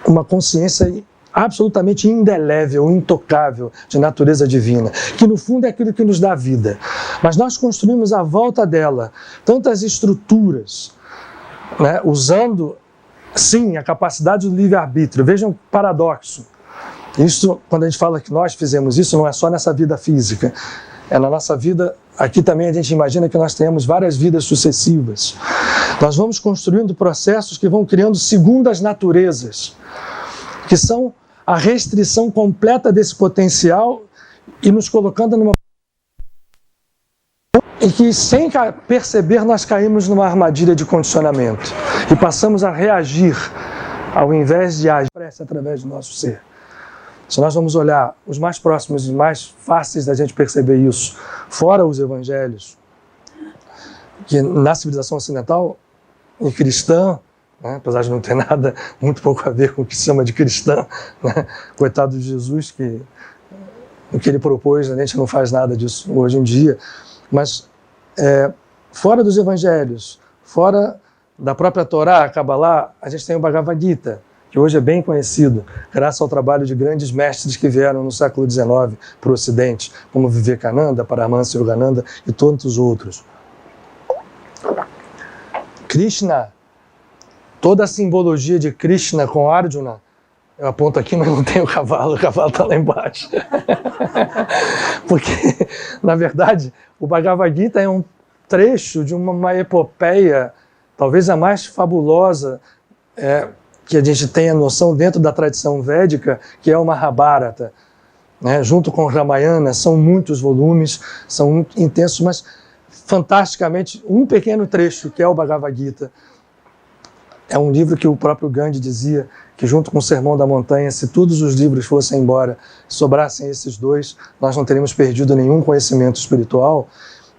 uma consciência absolutamente indelével, intocável de natureza divina, que no fundo é aquilo que nos dá vida. Mas nós construímos à volta dela tantas estruturas, né, usando, sim, a capacidade do livre-arbítrio. Vejam o paradoxo. Isso, quando a gente fala que nós fizemos isso, não é só nessa vida física. É na nossa vida, aqui também a gente imagina que nós tenhamos várias vidas sucessivas. Nós vamos construindo processos que vão criando segundas naturezas, que são a restrição completa desse potencial e nos colocando numa... em que, sem perceber, nós caímos numa armadilha de condicionamento e passamos a reagir ao invés de agir através do nosso ser. Se nós vamos olhar os mais próximos e mais fáceis da gente perceber isso, fora os evangelhos, que na civilização ocidental e cristã, né, apesar de não ter nada, muito pouco a ver com o que se chama de cristã, né, coitado de Jesus, que o que ele propôs, a gente não faz nada disso hoje em dia, mas fora dos evangelhos, fora da própria Torá, a Kabbalah, a gente tem o Bhagavad Gita, que hoje é bem conhecido, graças ao trabalho de grandes mestres que vieram no século XIX para o Ocidente, como Vivekananda, Paramahansa Yogananda e tantos outros. Krishna, toda a simbologia de Krishna com Arjuna, eu aponto aqui, mas não tem o cavalo está lá embaixo. Porque, na verdade, o Bhagavad Gita é um trecho de uma epopeia, talvez a mais fabulosa que a gente tenha noção dentro da tradição védica, que é o Mahabharata. Né? Junto com o Ramayana, são muitos volumes, são muito intensos, mas fantasticamente, um pequeno trecho, que é o Bhagavad Gita. É um livro que o próprio Gandhi dizia que, junto com o Sermão da Montanha, se todos os livros fossem embora, sobrassem esses dois, nós não teríamos perdido nenhum conhecimento espiritual.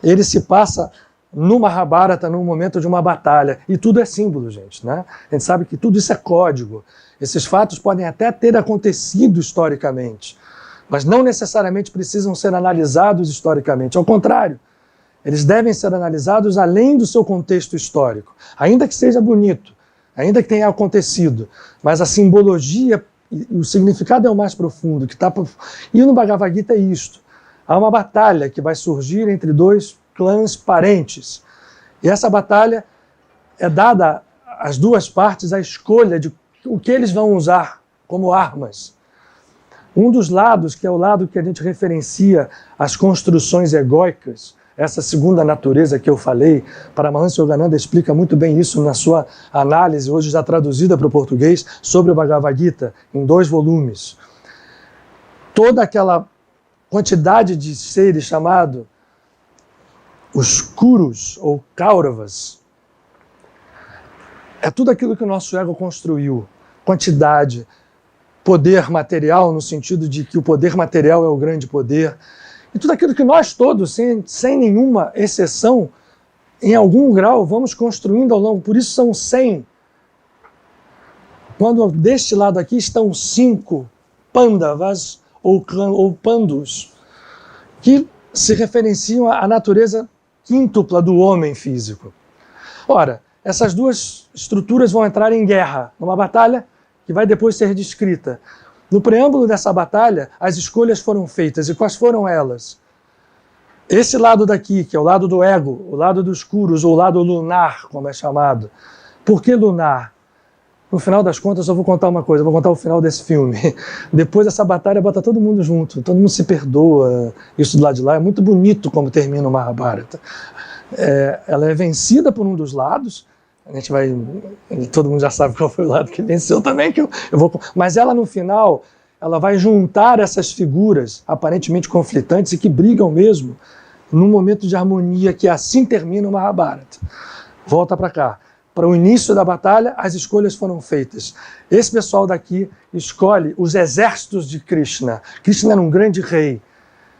Ele se passa no Mahabharata, num momento de uma batalha. E tudo é símbolo, gente, né? A gente sabe que tudo isso é código. Esses fatos podem até ter acontecido historicamente, mas não necessariamente precisam ser analisados historicamente. Ao contrário, eles devem ser analisados além do seu contexto histórico. Ainda que seja bonito, ainda que tenha acontecido, mas a simbologia e o significado é o mais profundo. E no Bhagavad Gita é isto. Há uma batalha que vai surgir entre dois clãs parentes. E essa batalha é dada às duas partes a escolha de o que eles vão usar como armas. Um dos lados, que é o lado que a gente referencia as construções egóicas, essa segunda natureza que eu falei, Paramahansa Yogananda explica muito bem isso na sua análise, hoje já traduzida para o português, sobre o Bhagavad Gita, em 2 volumes. Toda aquela quantidade de seres chamados os Kurus ou Kauravas, é tudo aquilo que o nosso ego construiu. Quantidade, poder material, no sentido de que o poder material é o grande poder, e tudo aquilo que nós todos, sem nenhuma exceção, em algum grau, vamos construindo ao longo. Por isso são 100. Quando deste lado aqui estão 5 Pandavas ou Pandus, que se referenciam à natureza quíntupla do homem físico. Ora, essas duas estruturas vão entrar em guerra, numa batalha que vai depois ser descrita. No preâmbulo dessa batalha, as escolhas foram feitas. E quais foram elas? Esse lado daqui, que é o lado do ego, o lado dos Kurus, ou o lado lunar, como é chamado. Por que lunar? No final das contas, eu vou contar uma coisa, eu vou contar o final desse filme. Depois dessa batalha, bota todo mundo junto, todo mundo se perdoa. Isso do lado de lá é muito bonito como termina o Mahabharata. Ela é vencida por um dos lados, a gente vai, todo mundo já sabe qual foi o lado que venceu também, mas ela no final, ela vai juntar essas figuras aparentemente conflitantes e que brigam mesmo num momento de harmonia, que assim termina o Mahabharata. Volta para cá. Para o início da batalha, as escolhas foram feitas. Esse pessoal daqui escolhe os exércitos de Krishna. Krishna era um grande rei.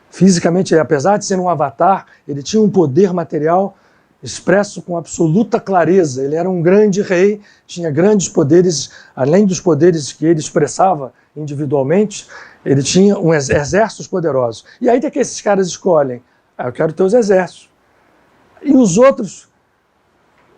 Fisicamente, apesar de ser um avatar, ele tinha um poder material expresso com absoluta clareza. Ele era um grande rei, tinha grandes poderes, além dos poderes que ele expressava individualmente, ele tinha exércitos poderosos. E aí que esses caras escolhem? Eu quero ter os exércitos. E os outros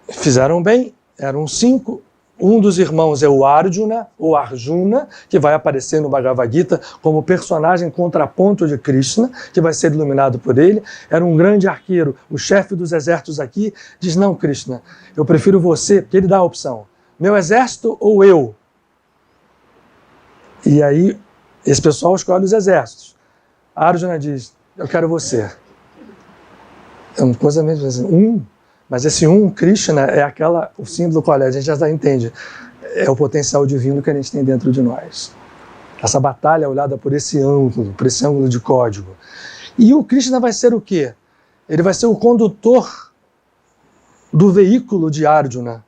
fizeram bem, eram 5. Um dos irmãos é o Arjuna, ou Arjuna, que vai aparecer no Bhagavad Gita como personagem contraponto de Krishna, que vai ser iluminado por ele. Era um grande arqueiro. O chefe dos exércitos aqui diz, não, Krishna, eu prefiro você, porque ele dá a opção. Meu exército ou eu? E aí, esse pessoal escolhe os exércitos. Arjuna diz, eu quero você. É uma coisa mesmo assim, mas esse Krishna, é o símbolo qual é, a gente já entende, é o potencial divino que a gente tem dentro de nós. Essa batalha é olhada por esse ângulo de código. E o Krishna vai ser o quê? Ele vai ser o condutor do veículo de Arjuna.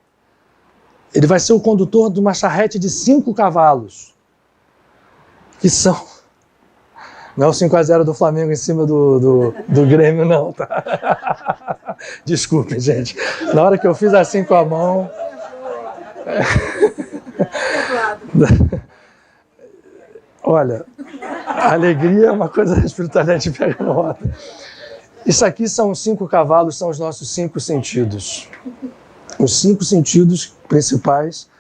Ele vai ser o condutor de uma charrete de 5 cavalos, que são... Não é o 5-0 do Flamengo em cima do Grêmio, não, tá? Desculpem, gente. Na hora que eu fiz assim com a mão... Olha, a alegria é uma coisa da espiritualidade que pega na roda. Isso aqui são os 5 cavalos, são os nossos 5 sentidos. Os 5 sentidos principais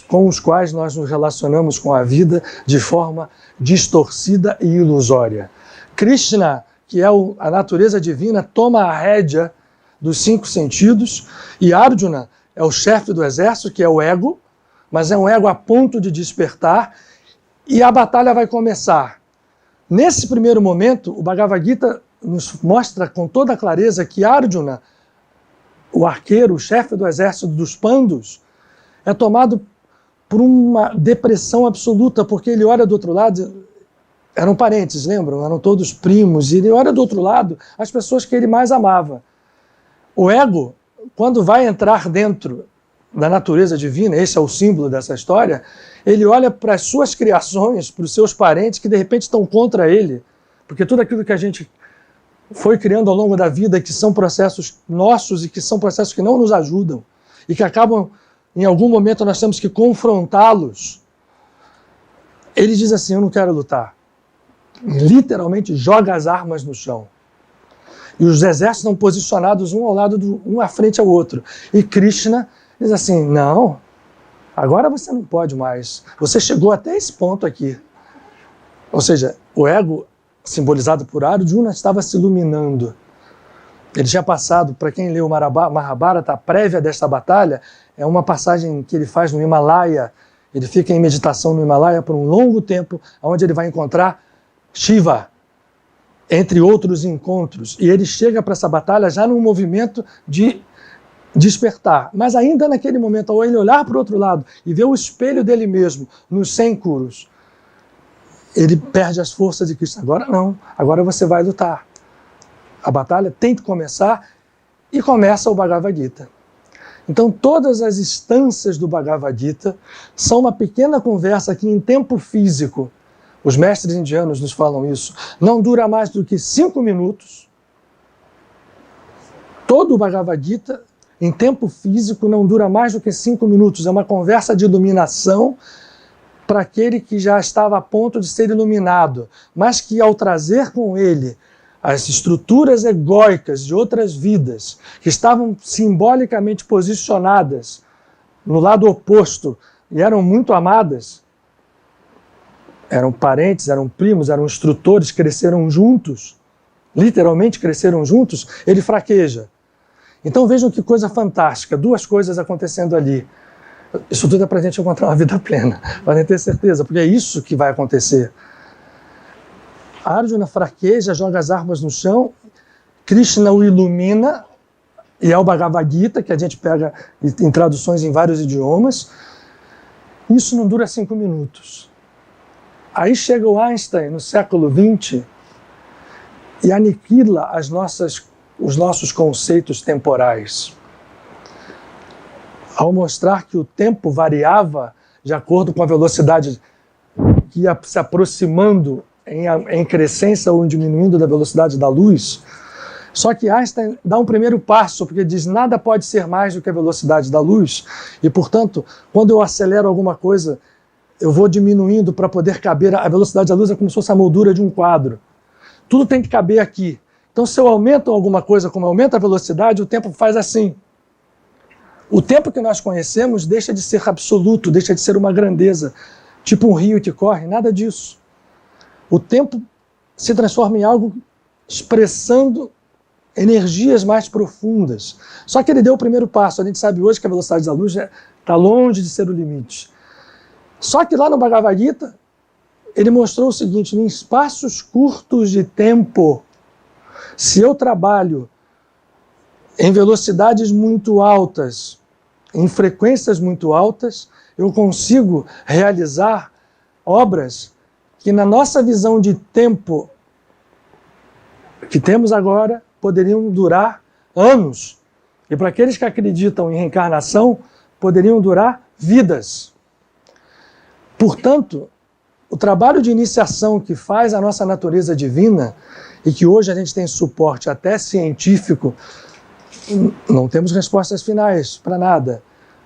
com os quais nós nos relacionamos com a vida de forma distorcida e ilusória. Krishna, que é a natureza divina, toma a rédea dos 5 sentidos, e Arjuna é o chefe do exército, que é o ego, mas é um ego a ponto de despertar, e a batalha vai começar. Nesse primeiro momento, o Bhagavad Gita nos mostra com toda clareza que Arjuna, o arqueiro, o chefe do exército dos Pandus, é tomado por uma depressão absoluta, porque ele olha do outro lado, eram parentes, lembram? Eram todos primos, e ele olha do outro lado as pessoas que ele mais amava. O ego, quando vai entrar dentro da natureza divina, esse é o símbolo dessa história, ele olha para as suas criações, para os seus parentes que de repente estão contra ele, porque tudo aquilo que a gente foi criando ao longo da vida, que são processos nossos e que são processos que não nos ajudam, e que acabam, em algum momento nós temos que confrontá-los. Ele diz assim, eu não quero lutar. Literalmente joga as armas no chão. E os exércitos estão posicionados um à frente ao outro. E Krishna diz assim, não, agora você não pode mais. Você chegou até esse ponto aqui. Ou seja, o ego, simbolizado por Arjuna, estava se iluminando. Ele tinha passado, para quem leu o Mahabharata, a prévia desta batalha, é uma passagem que ele faz no Himalaia. Ele fica em meditação no Himalaia por um longo tempo, onde ele vai encontrar Shiva, entre outros encontros. E ele chega para essa batalha já num movimento de despertar. Mas ainda naquele momento, ao ele olhar para o outro lado e ver o espelho dele mesmo nos 100 Kurus, ele perde as forças de Krishna. Agora não, agora você vai lutar. A batalha tem que começar, e começa o Bhagavad Gita. Então todas as instâncias do Bhagavad Gita são uma pequena conversa que em tempo físico, os mestres indianos nos falam isso, não dura mais do que 5 minutos. Todo o Bhagavad Gita, em tempo físico, não dura mais do que 5 minutos. É uma conversa de iluminação para aquele que já estava a ponto de ser iluminado, mas que ao trazer com ele as estruturas egóicas de outras vidas, que estavam simbolicamente posicionadas no lado oposto e eram muito amadas, eram parentes, eram primos, eram instrutores, cresceram juntos, literalmente cresceram juntos, ele fraqueja. Então vejam que coisa fantástica, 2 coisas acontecendo ali. Isso tudo é para a gente encontrar uma vida plena, podem ter certeza, porque é isso que vai acontecer. Arjuna fraqueja, joga as armas no chão, Krishna o ilumina, e é o Bhagavad Gita, que a gente pega em traduções em vários idiomas. Isso não dura 5 minutos. Aí chega o Einstein, no século XX, e aniquila os nossos conceitos temporais, ao mostrar que o tempo variava de acordo com a velocidade que ia se aproximando em crescência ou diminuindo da velocidade da luz. Só que Einstein dá um primeiro passo, porque diz nada pode ser mais do que a velocidade da luz, e, portanto, quando eu acelero alguma coisa, eu vou diminuindo para poder caber. A velocidade da luz é como se fosse a moldura de um quadro. Tudo tem que caber aqui. Então, se eu aumento alguma coisa, como aumenta a velocidade, o tempo faz assim. O tempo que nós conhecemos deixa de ser absoluto, deixa de ser uma grandeza, tipo um rio que corre, nada disso. O tempo se transforma em algo expressando energias mais profundas. Só que ele deu o primeiro passo. A gente sabe hoje que a velocidade da luz está longe de ser o limite. Só que lá no Bhagavad Gita, ele mostrou o seguinte: em espaços curtos de tempo, se eu trabalho em velocidades muito altas, em frequências muito altas, eu consigo realizar obras que, na nossa visão de tempo que temos agora, poderiam durar anos. E para aqueles que acreditam em reencarnação, poderiam durar vidas. Portanto, o trabalho de iniciação que faz a nossa natureza divina, e que hoje a gente tem suporte até científico, não temos respostas finais para nada.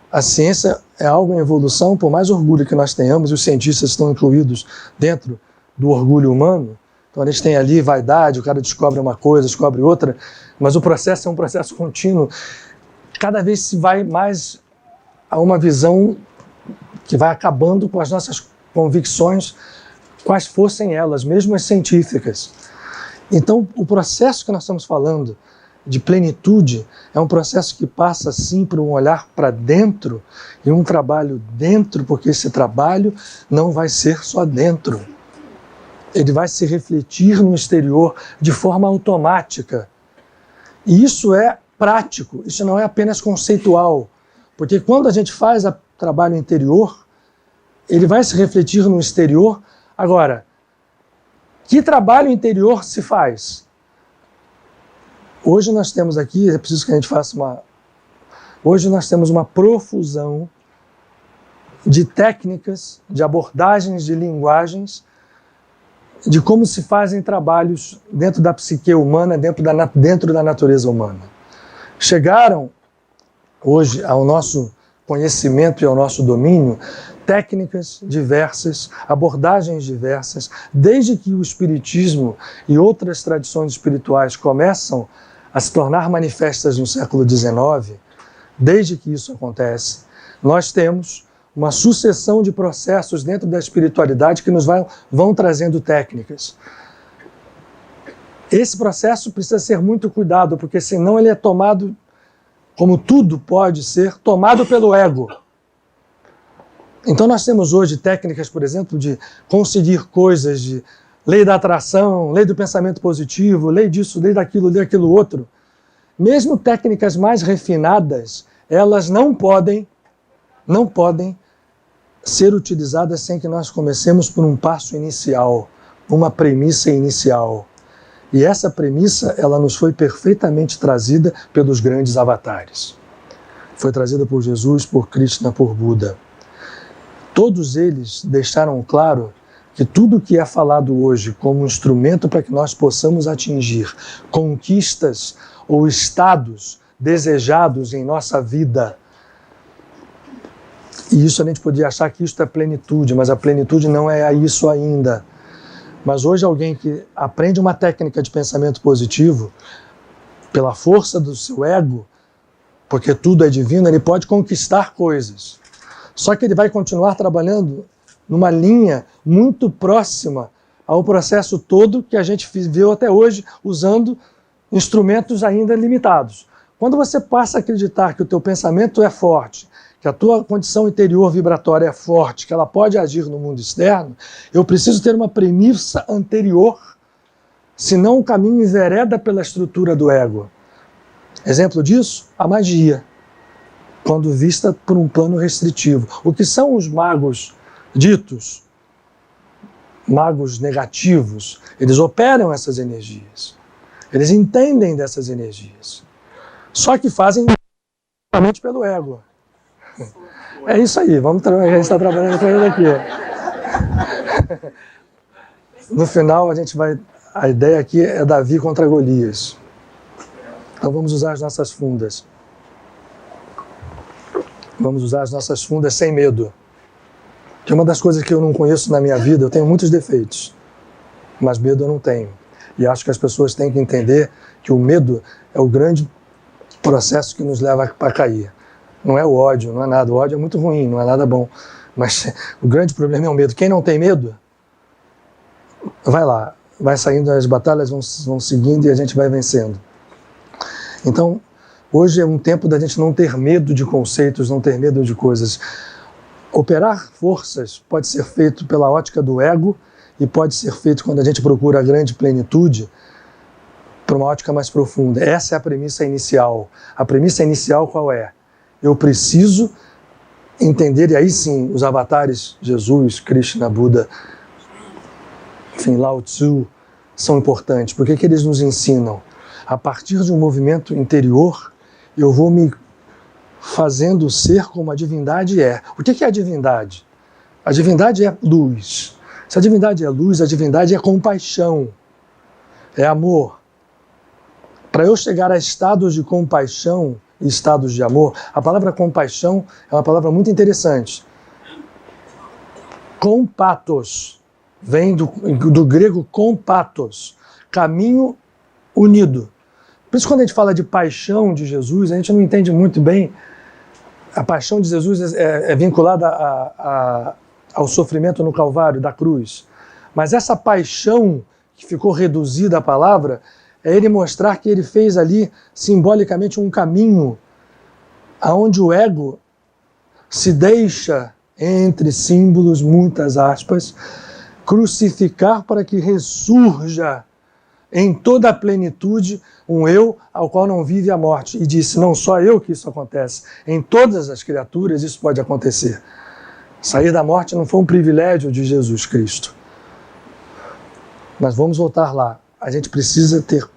A ciência é algo em evolução, por mais orgulho que nós tenhamos, e os cientistas estão incluídos dentro do orgulho humano. Então a gente tem ali vaidade, o cara descobre uma coisa, descobre outra, mas o processo é um processo contínuo. Cada vez se vai mais a uma visão que vai acabando com as nossas convicções, quais fossem elas, mesmo as científicas. Então o processo que nós estamos falando de plenitude é um processo que passa sim por um olhar para dentro e um trabalho dentro, porque esse trabalho não vai ser só dentro. Ele vai se refletir no exterior de forma automática. E isso é prático, isso não é apenas conceitual. Porque quando a gente faz o trabalho interior, ele vai se refletir no exterior. Agora, que trabalho interior se faz? Hoje nós temos aqui, é preciso que a gente faça uma... Hoje nós temos uma profusão de técnicas, de abordagens, de linguagens, de como se fazem trabalhos dentro da psique humana, dentro da natureza humana. Chegaram hoje ao nosso conhecimento e ao nosso domínio técnicas diversas, abordagens diversas, desde que o espiritismo e outras tradições espirituais começam a se tornar manifestas no século XIX, desde que isso acontece, nós temos uma sucessão de processos dentro da espiritualidade que nos vão trazendo técnicas. Esse processo precisa ser muito cuidado, porque senão ele é tomado, como tudo pode ser, tomado pelo ego. Então nós temos hoje técnicas, por exemplo, de conseguir coisas, de lei da atração, lei do pensamento positivo, lei disso, lei daquilo outro. Mesmo técnicas mais refinadas, elas não podem ser utilizadas sem que nós comecemos por um passo inicial, uma premissa inicial. E essa premissa, ela nos foi perfeitamente trazida pelos grandes avatares. Foi trazida por Jesus, por Krishna, por Buda. Todos eles deixaram claro que tudo que é falado hoje como instrumento para que nós possamos atingir conquistas ou estados desejados em nossa vida. E isso a gente podia achar que isso é plenitude, mas a plenitude não é isso ainda. Mas hoje alguém que aprende uma técnica de pensamento positivo, pela força do seu ego, porque tudo é divino, ele pode conquistar coisas. Só que ele vai continuar trabalhando numa linha muito próxima ao processo todo que a gente viu até hoje, usando instrumentos ainda limitados. Quando você passa a acreditar que o teu pensamento é forte, que a tua condição interior vibratória é forte, que ela pode agir no mundo externo, eu preciso ter uma premissa anterior, senão o caminho envereda pela estrutura do ego. Exemplo disso, a magia, quando vista por um plano restritivo. O que são os magos ditos? Magos negativos. Eles operam essas energias. Eles entendem dessas energias. Só que fazem somente pelo ego. É isso aí, a gente está trabalhando com ele aqui. No final, a ideia aqui é Davi contra Golias. Então vamos usar as nossas fundas. Vamos usar as nossas fundas sem medo. Que é uma das coisas que eu não conheço na minha vida. Eu tenho muitos defeitos, mas medo eu não tenho. E acho que as pessoas têm que entender que o medo é o grande processo que nos leva a cair. Não é o ódio, não é nada. O ódio é muito ruim, não é nada bom. Mas o grande problema é o medo. Quem não tem medo, vai lá. Vai saindo, as batalhas vão seguindo e a gente vai vencendo. Então, hoje é um tempo da gente não ter medo de conceitos, não ter medo de coisas. Operar forças pode ser feito pela ótica do ego e pode ser feito quando a gente procura a grande plenitude para uma ótica mais profunda. Essa é a premissa inicial. A premissa inicial qual é? Eu preciso entender, e aí sim, os avatares, Jesus, Krishna, Buda, enfim, Lao Tzu, são importantes. Por que eles nos ensinam? A partir de um movimento interior, eu vou me fazendo ser como a divindade é. O que é a divindade? A divindade é luz. Se a divindade é luz, a divindade é compaixão, é amor. Para eu chegar a estados de compaixão e estados de amor, a palavra compaixão é uma palavra muito interessante. Compatos vem do grego compatos, caminho unido. Por isso, quando a gente fala de paixão de Jesus, a gente não entende muito bem. A paixão de Jesus é vinculada ao sofrimento no Calvário, da cruz. Mas essa paixão que ficou reduzida à palavra, é ele mostrar que ele fez ali, simbolicamente, um caminho aonde o ego se deixa, entre símbolos, muitas aspas, crucificar para que ressurja em toda a plenitude um eu ao qual não vive a morte. E disse, não só eu que isso acontece, em todas as criaturas isso pode acontecer. Sair da morte não foi um privilégio de Jesus Cristo. Mas vamos voltar lá. A gente precisa ter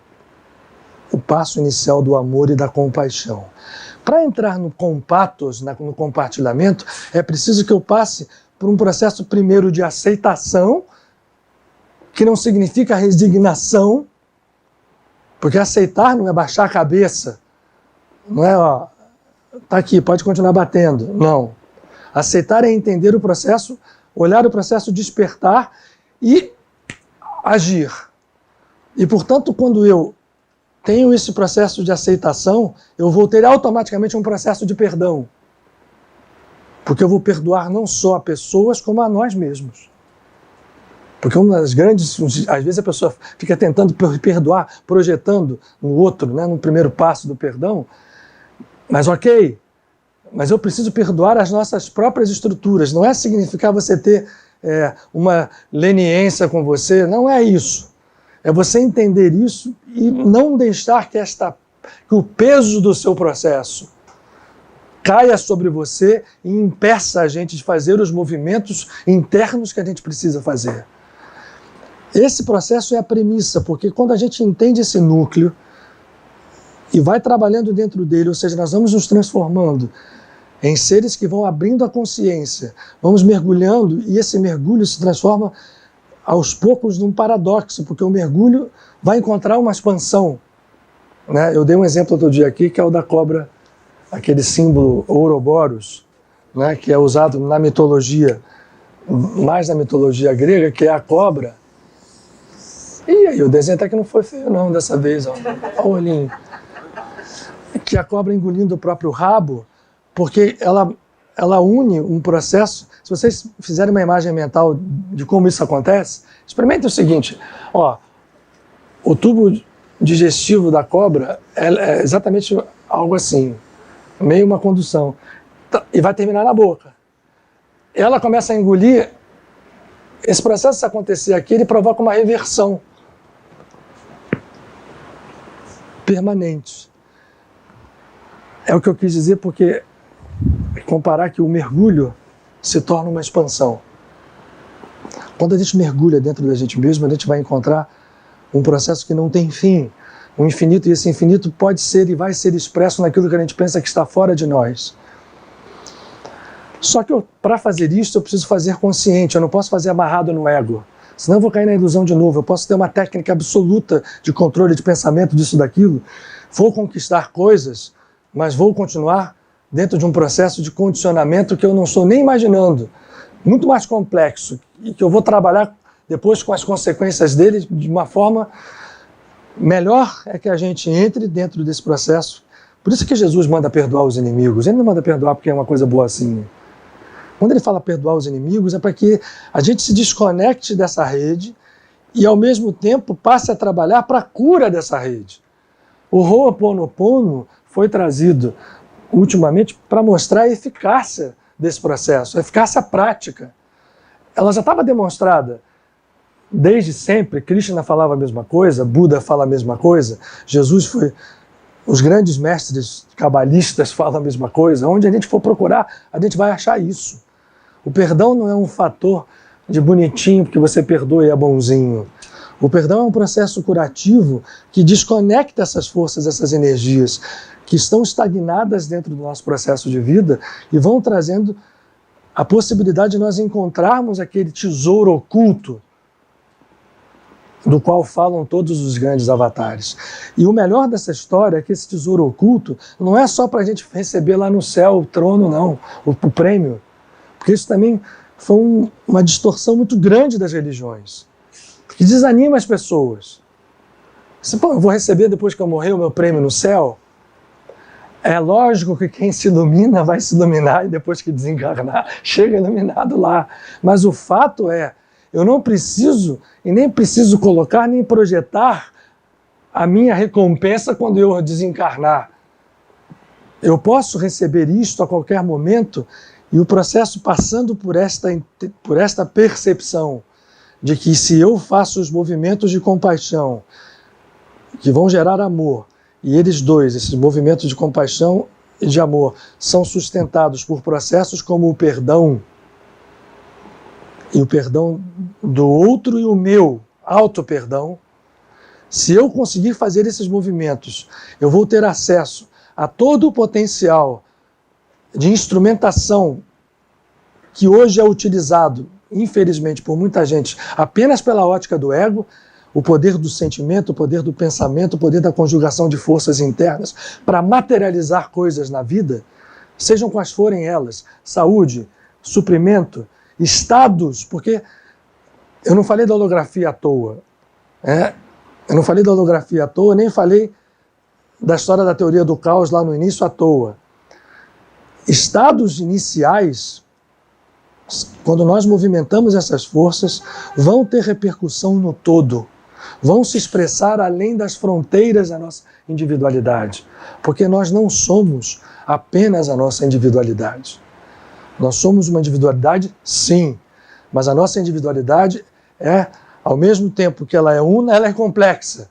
o passo inicial do amor e da compaixão. Para entrar no compatos, no compartilhamento, é preciso que eu passe por um processo primeiro de aceitação, que não significa resignação, porque aceitar não é baixar a cabeça, não é, ó, tá aqui, pode continuar batendo, não. Aceitar é entender o processo, olhar o processo, despertar e agir. E, portanto, quando eu tenho esse processo de aceitação, eu vou ter automaticamente um processo de perdão. Porque eu vou perdoar não só a pessoas, como a nós mesmos. Porque uma das grandes... Às vezes a pessoa fica tentando perdoar, projetando no outro, né, no primeiro passo do perdão. Mas ok, mas eu preciso perdoar as nossas próprias estruturas. Não é significar você ter uma leniência com você, não é isso. É você entender isso e não deixar que o peso do seu processo caia sobre você e impeça a gente de fazer os movimentos internos que a gente precisa fazer. Esse processo é a premissa, porque quando a gente entende esse núcleo e vai trabalhando dentro dele, ou seja, nós vamos nos transformando em seres que vão abrindo a consciência, vamos mergulhando e esse mergulho se transforma aos poucos num paradoxo, porque o mergulho vai encontrar uma expansão. Né? Eu dei um exemplo outro dia aqui, que é o da cobra, aquele símbolo Ouroboros, né? Que é usado na mitologia, mais na mitologia grega, que é a cobra. E aí, o desenho até que não foi feio não, dessa vez, ó. Olha o olhinho. Que a cobra engolindo o próprio rabo, porque ela une um processo. Se vocês fizerem uma imagem mental de como isso acontece, experimentem o seguinte, ó, o tubo digestivo da cobra é exatamente algo assim, meio uma condução, e vai terminar na boca. Ela começa a engolir, esse processo, se acontecer aqui, ele provoca uma reversão permanente. É o que eu quis dizer, porque comparar que o mergulho se torna uma expansão. Quando a gente mergulha dentro da gente mesmo, a gente vai encontrar um processo que não tem fim, um infinito, e esse infinito pode ser e vai ser expresso naquilo que a gente pensa que está fora de nós. Só que para fazer isso eu preciso fazer consciente, eu não posso fazer amarrado no ego, senão eu vou cair na ilusão de novo. Eu posso ter uma técnica absoluta de controle de pensamento, disso, daquilo, vou conquistar coisas, mas vou continuar dentro de um processo de condicionamento que eu não estou nem imaginando, muito mais complexo, e que eu vou trabalhar depois com as consequências dele de uma forma melhor é que a gente entre dentro desse processo. Por isso que Jesus manda perdoar os inimigos. Ele não manda perdoar porque é uma coisa boa assim. Quando ele fala perdoar os inimigos é para que a gente se desconecte dessa rede e ao mesmo tempo passe a trabalhar para a cura dessa rede. O Ho'oponopono foi trazido ultimamente para mostrar a eficácia desse processo, a eficácia prática. Ela já estava demonstrada desde sempre. Krishna falava a mesma coisa, Buda fala a mesma coisa, Jesus foi... Os grandes mestres cabalistas falam a mesma coisa. Onde a gente for procurar, a gente vai achar isso. O perdão não é um fator de bonitinho, porque você perdoa e é bonzinho. O perdão é um processo curativo que desconecta essas forças, essas energias que estão estagnadas dentro do nosso processo de vida e vão trazendo a possibilidade de nós encontrarmos aquele tesouro oculto do qual falam todos os grandes avatares. E o melhor dessa história é que esse tesouro oculto não é só para a gente receber lá no céu o trono, não, o prêmio. Porque isso também foi uma distorção muito grande das religiões, que desanima as pessoas. Pô, eu vou receber depois que eu morrer o meu prêmio no céu? É lógico que quem se ilumina vai se iluminar e depois que desencarnar, chega iluminado lá. Mas o fato é, eu não preciso e nem preciso colocar nem projetar a minha recompensa quando eu desencarnar. Eu posso receber isto a qualquer momento e o processo passando por esta percepção de que se eu faço os movimentos de compaixão que vão gerar amor, e eles dois, esses movimentos de compaixão e de amor, são sustentados por processos como o perdão, e o perdão do outro e o meu auto-perdão, se eu conseguir fazer esses movimentos, eu vou ter acesso a todo o potencial de instrumentação que hoje é utilizado, infelizmente, por muita gente, apenas pela ótica do ego, o poder do sentimento, o poder do pensamento, o poder da conjugação de forças internas para materializar coisas na vida, sejam quais forem elas, saúde, suprimento, estados, porque eu não falei da holografia à toa, eu não falei da holografia à toa, nem falei da história da teoria do caos lá no início à toa. Estados iniciais, quando nós movimentamos essas forças, vão ter repercussão no todo, vão se expressar além das fronteiras da nossa individualidade, porque nós não somos apenas a nossa individualidade. Nós somos uma individualidade, sim, mas a nossa individualidade é, ao mesmo tempo que ela é una, ela é complexa,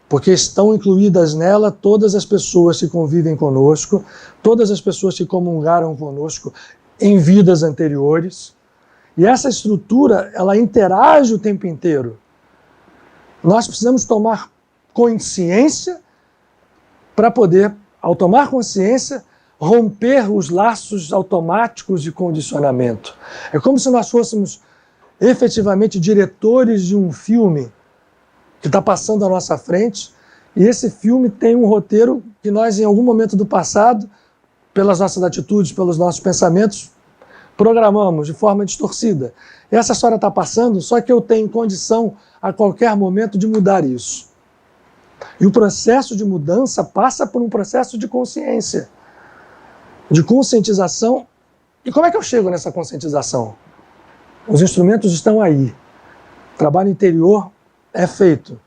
porque estão incluídas nela todas as pessoas que convivem conosco, todas as pessoas que comungaram conosco em vidas anteriores, e essa estrutura, ela interage o tempo inteiro. Nós precisamos tomar consciência para poder, ao tomar consciência, romper os laços automáticos de condicionamento. É como se nós fôssemos efetivamente diretores de um filme que está passando à nossa frente, e esse filme tem um roteiro que nós, em algum momento do passado, pelas nossas atitudes, pelos nossos pensamentos, programamos de forma distorcida. E essa história está passando, só que eu tenho condição a qualquer momento de mudar isso. E o processo de mudança passa por um processo de consciência, de conscientização. E como é que eu chego nessa conscientização? Os instrumentos estão aí. O trabalho interior é feito.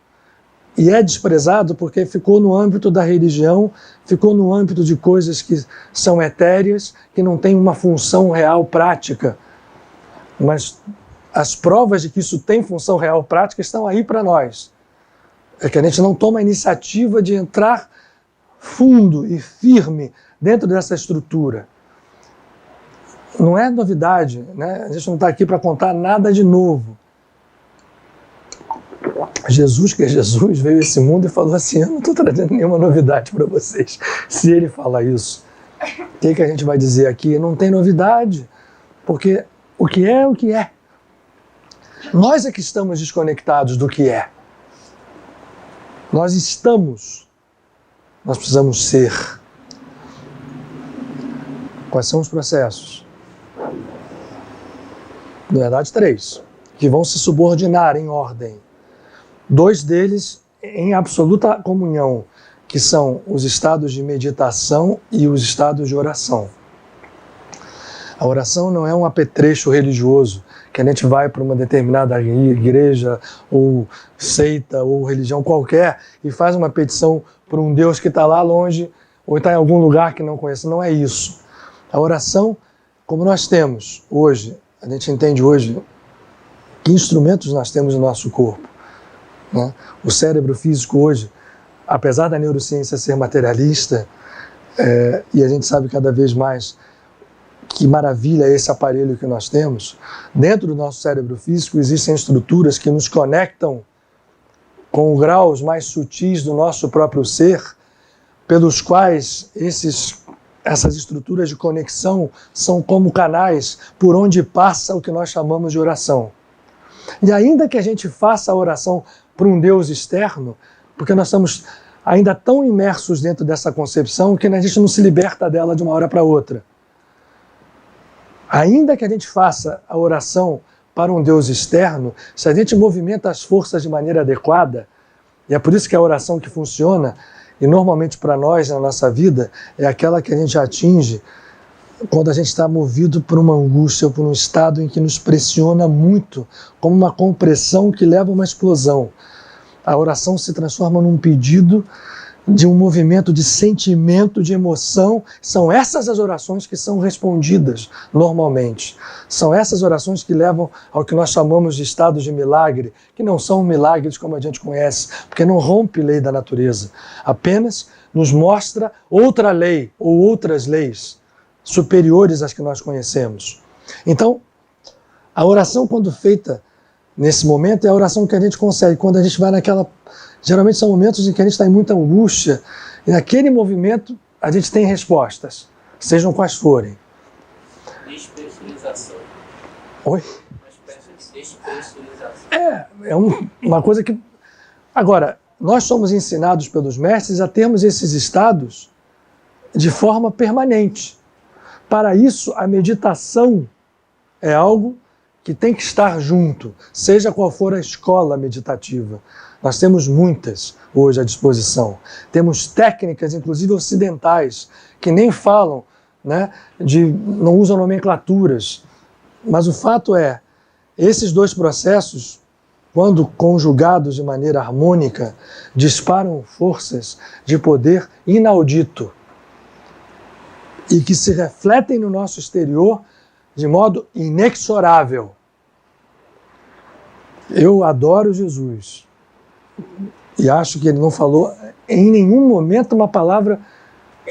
E é desprezado porque ficou no âmbito da religião, ficou no âmbito de coisas que são etéreas, que não têm uma função real prática. Mas as provas de que isso tem função real prática estão aí para nós. É que a gente não toma a iniciativa de entrar fundo e firme dentro dessa estrutura. Não é novidade, né? A gente não está aqui para contar nada de novo. Jesus, que é Jesus, veio a esse mundo e falou assim: eu não estou trazendo nenhuma novidade para vocês. Se ele fala isso, o que a gente vai dizer aqui? Não tem novidade, porque o que é o que é. Nós é que estamos desconectados do que é. Nós estamos nós precisamos ser. Quais são os processos? Na verdade, 3, que vão se subordinar em ordem. 2 deles em absoluta comunhão, que são os estados de meditação e os estados de oração. A oração não é um apetrecho religioso, que a gente vai para uma determinada igreja, ou seita, ou religião qualquer, e faz uma petição para um Deus que está lá longe, ou está em algum lugar que não conhece. Não é isso. A oração, como nós temos hoje, a gente entende hoje que instrumentos nós temos no nosso corpo, né? O cérebro físico hoje, apesar da neurociência ser materialista, e a gente sabe cada vez mais que maravilha é esse aparelho que nós temos, dentro do nosso cérebro físico existem estruturas que nos conectam com graus mais sutis do nosso próprio ser, pelos quais essas estruturas de conexão são como canais por onde passa o que nós chamamos de oração. E ainda que a gente faça a oração para um Deus externo, porque nós estamos ainda tão imersos dentro dessa concepção que a gente não se liberta dela de uma hora para outra. Ainda que a gente faça a oração para um Deus externo, se a gente movimenta as forças de maneira adequada, e é por isso que a oração que funciona, e normalmente para nós, na nossa vida, é aquela que a gente atinge quando a gente está movido por uma angústia ou por um estado em que nos pressiona muito, como uma compressão que leva a uma explosão. A oração se transforma num pedido de um movimento de sentimento, de emoção. São essas as orações que são respondidas normalmente. São essas orações que levam ao que nós chamamos de estados de milagre, que não são milagres como a gente conhece, porque não rompe lei da natureza. Apenas nos mostra outra lei ou outras leis superiores às que nós conhecemos. Então, a oração, quando feita nesse momento, é a oração que a gente consegue. Quando a gente vai naquela... Geralmente são momentos em que a gente está em muita angústia, e naquele movimento a gente tem respostas, sejam quais forem. Despressurização. Oi? Uma espécie de despressurização. É uma coisa que... Agora, nós somos ensinados pelos mestres a termos esses estados de forma permanente. Para isso, a meditação é algo que tem que estar junto, seja qual for a escola meditativa. Nós temos muitas hoje à disposição. Temos técnicas, inclusive ocidentais, que nem falam, né, não usam nomenclaturas. Mas o fato é, esses 2 processos, quando conjugados de maneira harmônica, disparam forças de poder inaudito e que se refletem no nosso exterior de modo inexorável. Eu adoro Jesus e acho que ele não falou em nenhum momento uma palavra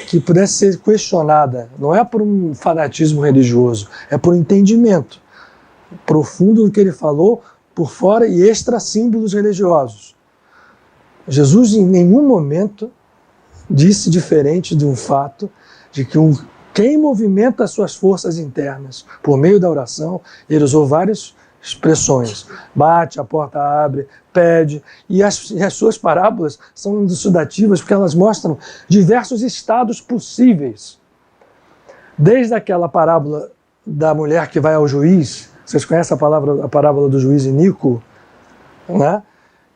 que pudesse ser questionada. Não é por um fanatismo religioso, é por um entendimento profundo do que ele falou por fora e extra símbolos religiosos. Jesus em nenhum momento disse diferente de um fato de que quem movimenta as suas forças internas por meio da oração, ele usou várias expressões. Bate, a porta abre, pede. E as suas parábolas são elucidativas porque elas mostram diversos estados possíveis. Desde aquela parábola da mulher que vai ao juiz, vocês conhecem a parábola do juiz Inico, né?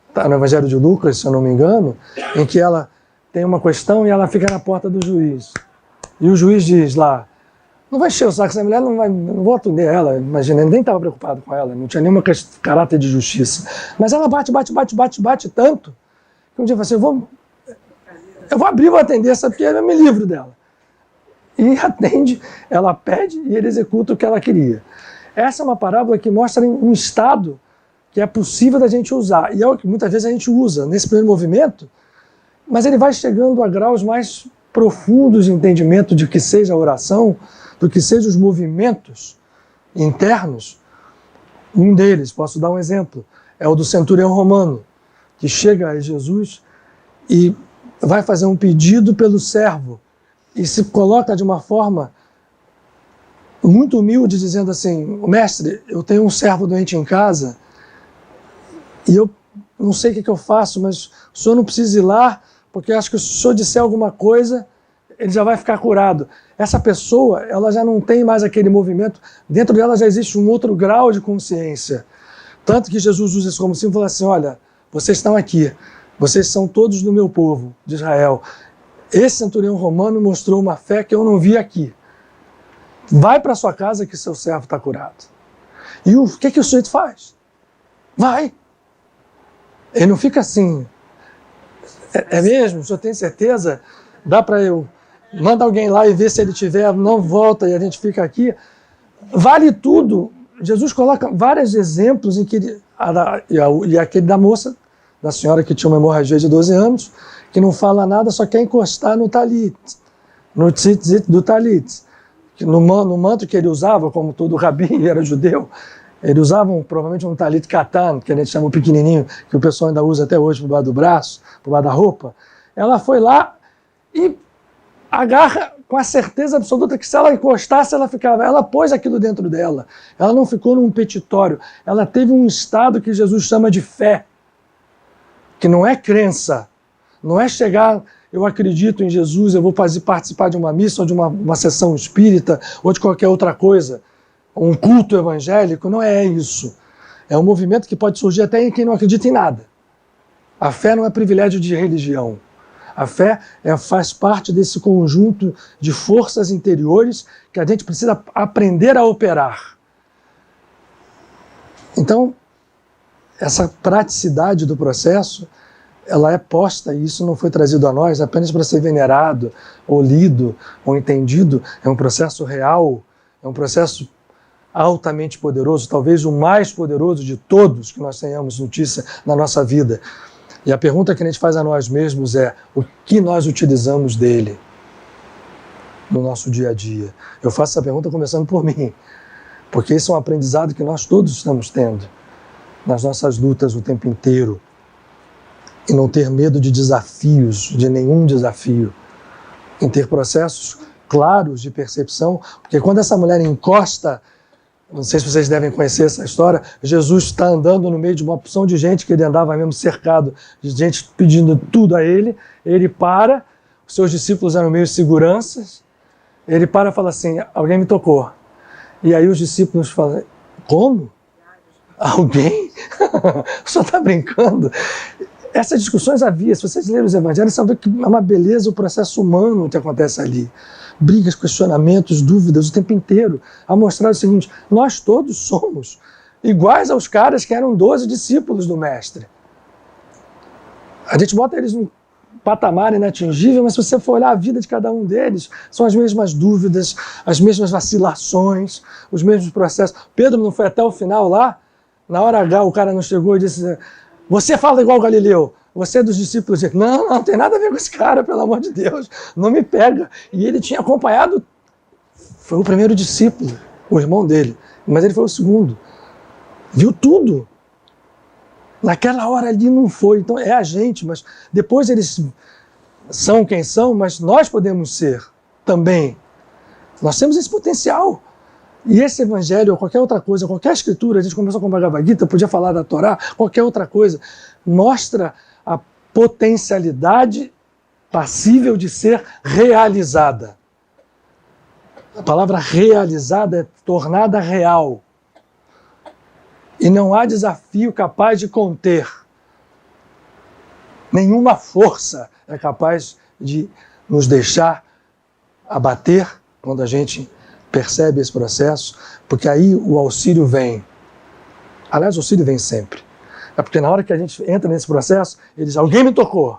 Está no Evangelho de Lucas, se eu não me engano, em que ela tem uma questão e ela fica na porta do juiz. E o juiz diz lá, não vai encher o saco, essa mulher não vou atender ela, imagina, ele nem estava preocupado com ela, não tinha nenhum caráter de justiça. Mas ela bate tanto, que um dia eu falei assim, eu vou abrir, vou atender essa, porque eu me livro dela. E atende, ela pede e ele executa o que ela queria. Essa é uma parábola que mostra um estado que é possível da gente usar, e é o que muitas vezes a gente usa nesse primeiro movimento, mas ele vai chegando a graus mais profundos de entendimento de que seja a oração, do que sejam os movimentos internos. Um deles, posso dar um exemplo, é o do centurião romano, que chega a Jesus e vai fazer um pedido pelo servo e se coloca de uma forma muito humilde, dizendo assim, mestre, eu tenho um servo doente em casa e eu não sei o que eu faço, mas o senhor não precisa ir lá, porque acho que se o senhor disser alguma coisa, ele já vai ficar curado. Essa pessoa, ela já não tem mais aquele movimento, dentro dela já existe um outro grau de consciência. Tanto que Jesus usa isso como símbolo e fala assim, olha, vocês estão aqui, vocês são todos do meu povo, de Israel. Esse centurião romano mostrou uma fé que eu não vi aqui. Vai para sua casa que seu servo está curado. E o que o sujeito faz? Vai. Ele não fica assim, é mesmo? O senhor tem certeza? Dá para eu... Manda alguém lá e vê se ele tiver, não volta e a gente fica aqui. Vale tudo. Jesus coloca vários exemplos em que ele... E aquele da moça, da senhora que tinha uma hemorragia de 12 anos, que não fala nada, só quer encostar no talit, no tzitzit do talit. No manto que ele usava, como todo rabi era judeu, ele usava provavelmente um talit katan, que a gente chama o pequenininho, que o pessoal ainda usa até hoje por baixo do braço, por baixo da roupa. Ela foi lá e agarra com a certeza absoluta que se ela encostasse, ela ficava. Ela pôs aquilo dentro dela. Ela não ficou num petitório. Ela teve um estado que Jesus chama de fé, que não é crença, não é chegar, eu acredito em Jesus, eu vou participar de uma missa ou de uma sessão espírita ou de qualquer outra coisa, um culto evangélico, não é isso. É um movimento que pode surgir até em quem não acredita em nada. A fé não é privilégio de religião. A fé faz parte desse conjunto de forças interiores que a gente precisa aprender a operar. Então, essa praticidade do processo, ela é posta, e isso não foi trazido a nós apenas para ser venerado, ou lido, ou entendido. É um processo real, é um processo altamente poderoso, talvez o mais poderoso de todos que nós tenhamos notícia na nossa vida. E a pergunta que a gente faz a nós mesmos é: o que nós utilizamos dele no nosso dia a dia? Eu faço essa pergunta começando por mim, porque esse é um aprendizado que nós todos estamos tendo nas nossas lutas o tempo inteiro. E não ter medo de desafios, de nenhum desafio. Em ter processos claros de percepção, porque quando essa mulher encosta, não sei se vocês devem conhecer essa história, Jesus está andando no meio de uma opção de gente, que ele andava mesmo cercado de gente pedindo tudo a ele para, os seus discípulos eram meio seguranças, ele para e fala assim, alguém me tocou. E aí os discípulos falam, como? Alguém? O senhor está brincando? Essas discussões havia, se vocês lerem os evangelhos, vocês vão ver que é uma beleza o processo humano que acontece ali. Brigas, questionamentos, dúvidas o tempo inteiro, a mostrar o seguinte, nós todos somos iguais aos caras que eram 12 discípulos do Mestre. A gente bota eles num patamar inatingível, mas se você for olhar a vida de cada um deles, são as mesmas dúvidas, as mesmas vacilações, os mesmos processos. Pedro não foi até o final lá? Na hora H o cara não chegou e disse, você fala igual Galileu, você é dos discípulos. Não tem nada a ver com esse cara, pelo amor de Deus, não me pega. E ele tinha acompanhado, foi o primeiro discípulo, o irmão dele, mas ele foi o segundo. Viu tudo. Naquela hora ali não foi, então é a gente, mas depois eles são quem são, mas nós podemos ser também. Nós temos esse potencial. E esse evangelho, ou qualquer outra coisa, qualquer escritura, a gente começou com o Bhagavad Gita, podia falar da Torá, qualquer outra coisa, mostra a potencialidade passível de ser realizada. A palavra realizada é tornada real. E não há desafio capaz de conter. Nenhuma força é capaz de nos deixar abater quando a gente percebe esse processo, porque aí o auxílio vem. Aliás, o auxílio vem sempre. É porque na hora que a gente entra nesse processo, ele diz, alguém me tocou.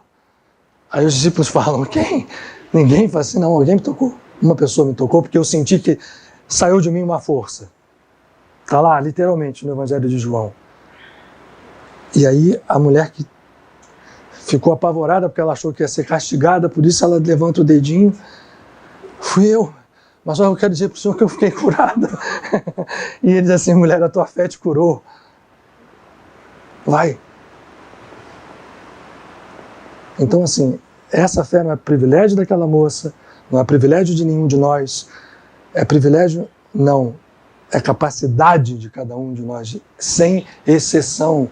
Aí os discípulos falam, quem? Ninguém fala assim, não, alguém me tocou. Uma pessoa me tocou porque eu senti que saiu de mim uma força. Está lá, literalmente, no Evangelho de João. E aí a mulher que ficou apavorada porque ela achou que ia ser castigada, por isso ela levanta o dedinho. Fui eu. Mas eu quero dizer para o senhor que eu fiquei curada. E ele diz assim, mulher, a tua fé te curou. Vai. Então, assim, essa fé não é privilégio daquela moça, não é privilégio de nenhum de nós, é privilégio, não, é capacidade de cada um de nós, sem exceção,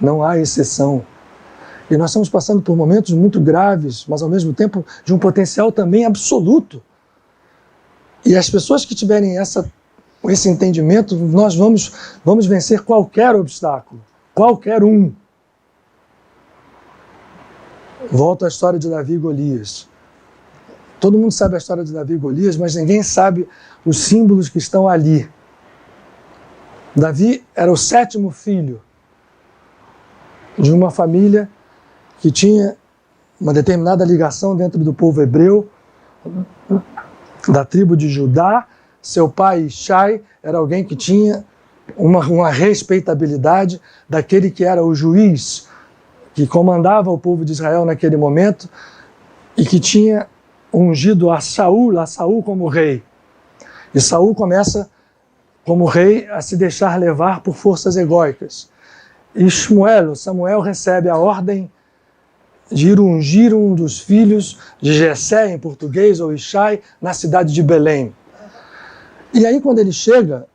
não há exceção. E nós estamos passando por momentos muito graves, mas ao mesmo tempo de um potencial também absoluto. E as pessoas que tiverem esse entendimento, nós vamos vencer qualquer obstáculo, qualquer um. Volto à história de Davi e Golias. Todo mundo sabe a história de Davi e Golias, mas ninguém sabe os símbolos que estão ali. Davi era o 7º filho de uma família que tinha uma determinada ligação dentro do povo hebreu, da tribo de Judá. Seu pai, Ishai, era alguém que tinha uma respeitabilidade daquele que era o juiz, que comandava o povo de Israel naquele momento e que tinha ungido a Saul como rei. E Saul começa, como rei, a se deixar levar por forças egóicas. E Samuel recebe a ordem de ir ungir um dos filhos de Jessé, em português, ou Ishai, na cidade de Belém. E aí quando ele chega,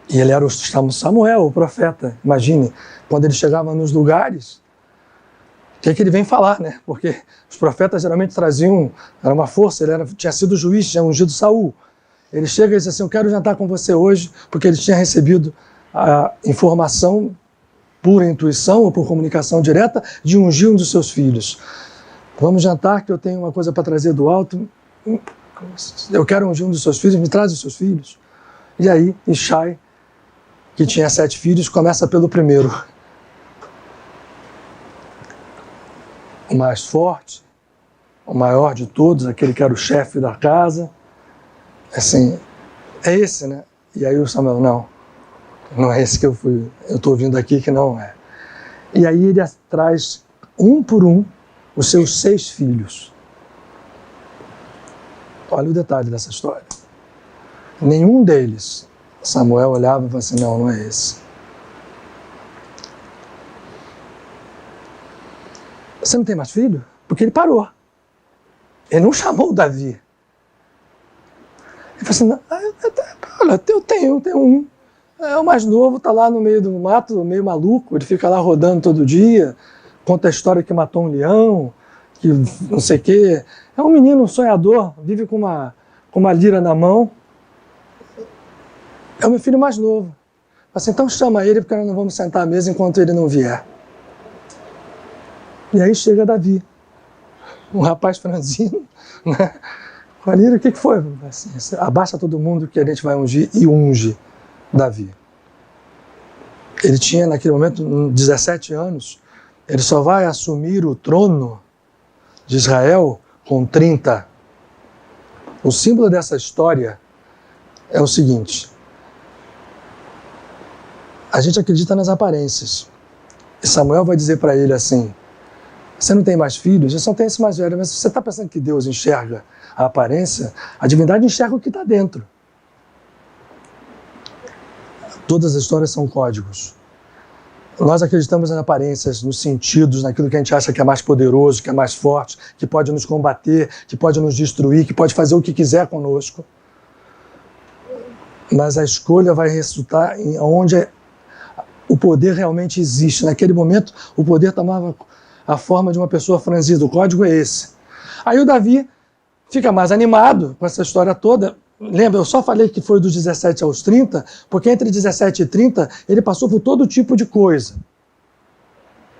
e ele era o Samuel, o profeta, imagine, quando ele chegava nos lugares, o que é que ele vem falar, né? Porque os profetas geralmente traziam, era uma força, tinha sido juiz, tinha ungido Saul. Ele chega e diz assim, eu quero jantar com você hoje, porque ele tinha recebido a informação por intuição ou por comunicação direta de ungir um dos seus filhos. Vamos jantar que eu tenho uma coisa para trazer do alto. Eu quero ungir um dos seus filhos, me traz os seus filhos. E aí, Ishai, que tinha 7 filhos, começa pelo primeiro. O mais forte, o maior de todos, aquele que era o chefe da casa. Assim, é esse, né? E aí o Samuel, não é esse que eu estou vindo aqui, que não é. E aí ele traz, um por um, os seus 6 filhos. Olha o detalhe dessa história. Nenhum deles, Samuel olhava e falava assim, não é esse. Você não tem mais filho? Porque ele parou. Ele não chamou o Davi. Ele falou assim, olha, eu tenho um. O mais novo, está lá no meio do mato, meio maluco, ele fica lá rodando todo dia, conta a história que matou um leão, que não sei o quê. É um menino sonhador, vive com uma lira na mão. É o meu filho mais novo. Assim, então chama ele, porque nós não vamos sentar à mesa enquanto ele não vier. E aí chega Davi, um rapaz franzino, né? Falei, o que foi? Assim, abaixa todo mundo que a gente vai ungir, e unge Davi. Ele tinha naquele momento 17 anos, ele só vai assumir o trono de Israel com 30. O símbolo dessa história é o seguinte, a gente acredita nas aparências. E Samuel vai dizer para ele assim, você não tem mais filhos? Você só tem esse mais velho, mas você está pensando que Deus enxerga a aparência? A divindade enxerga o que está dentro. Todas as histórias são códigos. Nós acreditamos nas aparências, nos sentidos, naquilo que a gente acha que é mais poderoso, que é mais forte, que pode nos combater, que pode nos destruir, que pode fazer o que quiser conosco. Mas a escolha vai resultar em onde o poder realmente existe. Naquele momento, o poder tomava a forma de uma pessoa franzida. O código é esse. Aí o Davi fica mais animado com essa história toda. Lembra, eu só falei que foi dos 17 aos 30, porque entre 17 e 30 ele passou por todo tipo de coisa.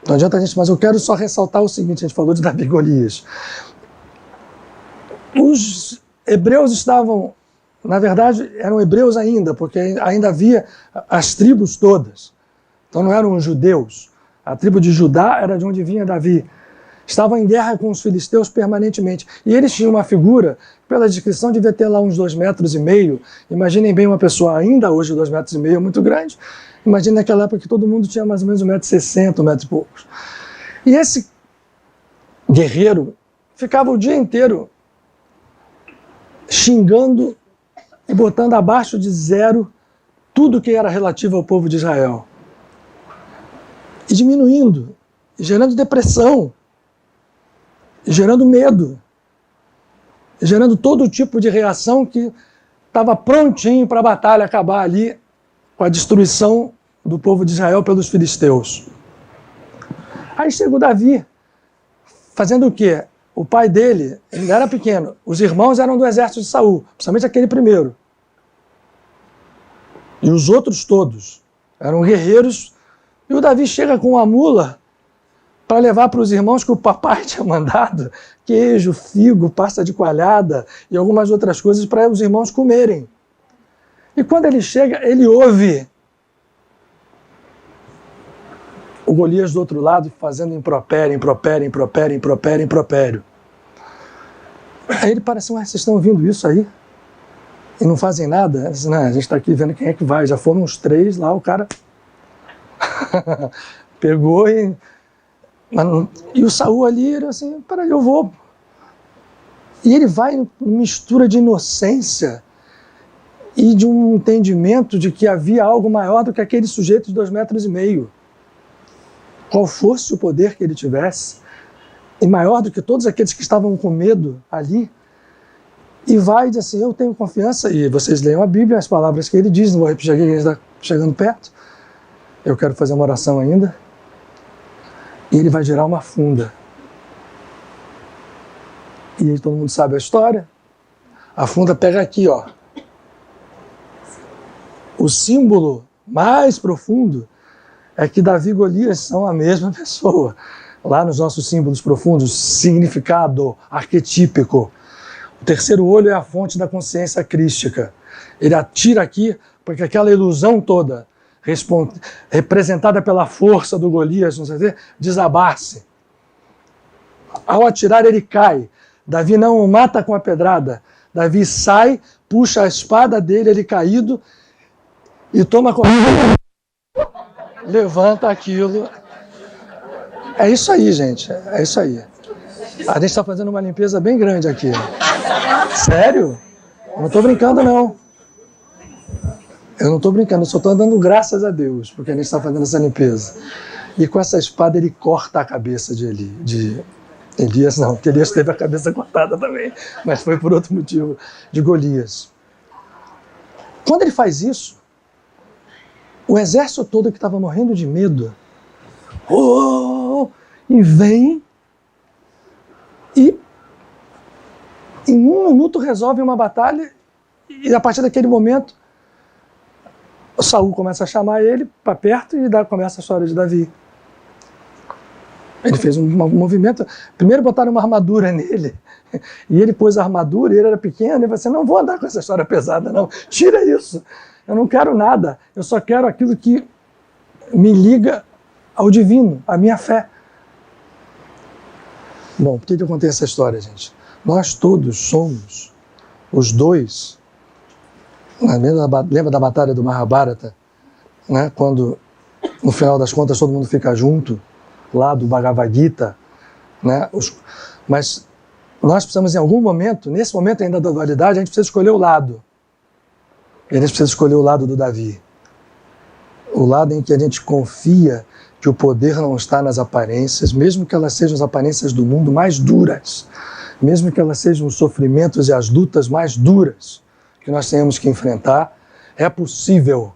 Não adianta a gente, mas eu quero só ressaltar o seguinte, a gente falou de Davi e Golias. Os hebreus estavam, na verdade, eram hebreus ainda, porque ainda havia as tribos todas. Então não eram os judeus. A tribo de Judá era de onde vinha Davi. Estavam em guerra com os filisteus permanentemente. E eles tinham uma figura, pela descrição, devia ter lá uns 2,5 metros. Imaginem bem uma pessoa ainda hoje 2,5 metros, muito grande. Imaginem naquela época que todo mundo tinha mais ou menos 1,60 m, 1 metro e poucos. E esse guerreiro ficava o dia inteiro xingando e botando abaixo de zero tudo que era relativo ao povo de Israel. E diminuindo, e gerando depressão, e gerando medo, e gerando todo tipo de reação que estava prontinho para a batalha acabar ali com a destruição do povo de Israel pelos filisteus. Aí chega o Davi, fazendo o quê? O pai dele, ele era pequeno, os irmãos eram do exército de Saul, principalmente aquele primeiro. E os outros todos eram guerreiros. E o Davi chega com uma mula para levar para os irmãos que o papai tinha mandado queijo, figo, pasta de coalhada e algumas outras coisas para os irmãos comerem. E quando ele chega, ele ouve o Golias do outro lado fazendo impropério. Aí ele parece, ué, vocês estão ouvindo isso aí? E não fazem nada? Disse, não, a gente está aqui vendo quem é que vai. Já foram uns 3 lá, o cara pegou e... E o Saul ali, ele assim, peraí, eu vou. E ele vai em mistura de inocência e de um entendimento de que havia algo maior do que aquele sujeito de 2,5 metros. Qual fosse o poder que ele tivesse, e maior do que todos aqueles que estavam com medo ali, e vai e diz assim, eu tenho confiança, e vocês leiam a Bíblia, as palavras que ele diz, não vou repetir aqui, que a gente está chegando perto, eu quero fazer uma oração ainda, e ele vai girar uma funda. E aí todo mundo sabe a história, a funda pega aqui, ó. O símbolo mais profundo é que Davi e Golias são a mesma pessoa. Lá nos nossos símbolos profundos, significado arquetípico. O terceiro olho é a fonte da consciência crística. Ele atira aqui porque aquela ilusão toda, representada pela força do Golias, não sei dizer, desabar-se. Ao atirar, ele cai. Davi não o mata com a pedrada. Davi sai, puxa a espada dele, ele caído, e toma coragem. Levanta aquilo. É isso aí, gente. É isso aí. A gente está fazendo uma limpeza bem grande aqui. Sério? Eu não estou brincando, não. Eu não estou brincando, eu só estou dando graças a Deus, porque a gente está fazendo essa limpeza. E com essa espada ele corta a cabeça de Elias, não, porque Elias teve a cabeça cortada também, mas foi por outro motivo, de Golias. Quando ele faz isso, o exército todo que estava morrendo de medo, e vem e em 1 minuto resolve uma batalha, e a partir daquele momento o Saul começa a chamar ele para perto e começa a história de Davi. Ele fez um movimento, primeiro botaram uma armadura nele, e ele pôs a armadura, e ele era pequeno, e ele falou assim, não vou andar com essa história pesada não, tira isso, eu não quero nada, eu só quero aquilo que me liga ao divino, à minha fé. Bom, por que eu contei essa história, gente? Nós todos somos os dois. Lembra da batalha do Mahabharata? Né? Quando, no final das contas, todo mundo fica junto, lá do Bhagavad Gita. Né? Mas nós precisamos, em algum momento, nesse momento ainda da dualidade, a gente precisa escolher o lado. E a gente precisa escolher o lado do Davi. O lado em que a gente confia que o poder não está nas aparências, mesmo que elas sejam as aparências do mundo mais duras, mesmo que elas sejam os sofrimentos e as lutas mais duras que nós tenhamos que enfrentar, é possível,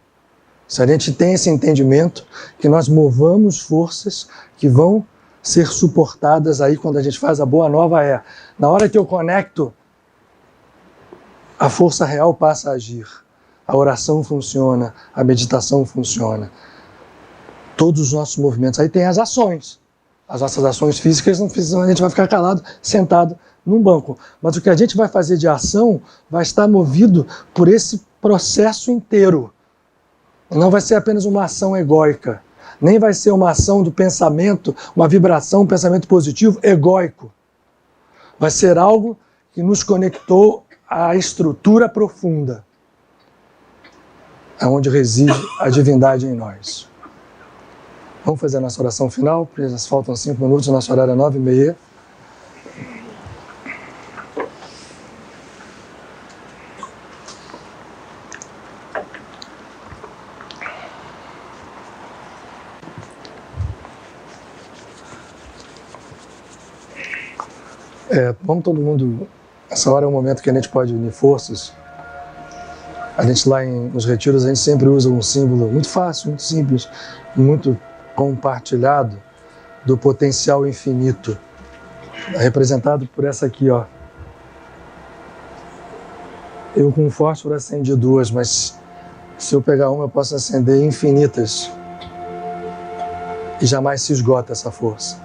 se a gente tem esse entendimento, que nós movamos forças que vão ser suportadas aí quando a gente faz a boa nova na hora que eu conecto, a força real passa a agir, a oração funciona, a meditação funciona. Todos os nossos movimentos. Aí tem as ações. As nossas ações físicas não precisam, a gente vai ficar calado, sentado num banco. Mas o que a gente vai fazer de ação vai estar movido por esse processo inteiro. Não vai ser apenas uma ação egóica. Nem vai ser uma ação do pensamento, uma vibração, um pensamento positivo egóico. Vai ser algo que nos conectou à estrutura profunda, onde reside a divindade em nós. Vamos fazer a nossa oração final, porque já faltam 5 minutos, nosso horário é 9h30. Vamos todo mundo, essa hora é um momento que a gente pode unir forças. A gente lá nos retiros, a gente sempre usa um símbolo muito fácil, muito simples, muito compartilhado, do potencial infinito, representado por essa aqui, ó. Eu com fósforo acendi duas, mas se eu pegar uma eu posso acender infinitas. E jamais se esgota essa força.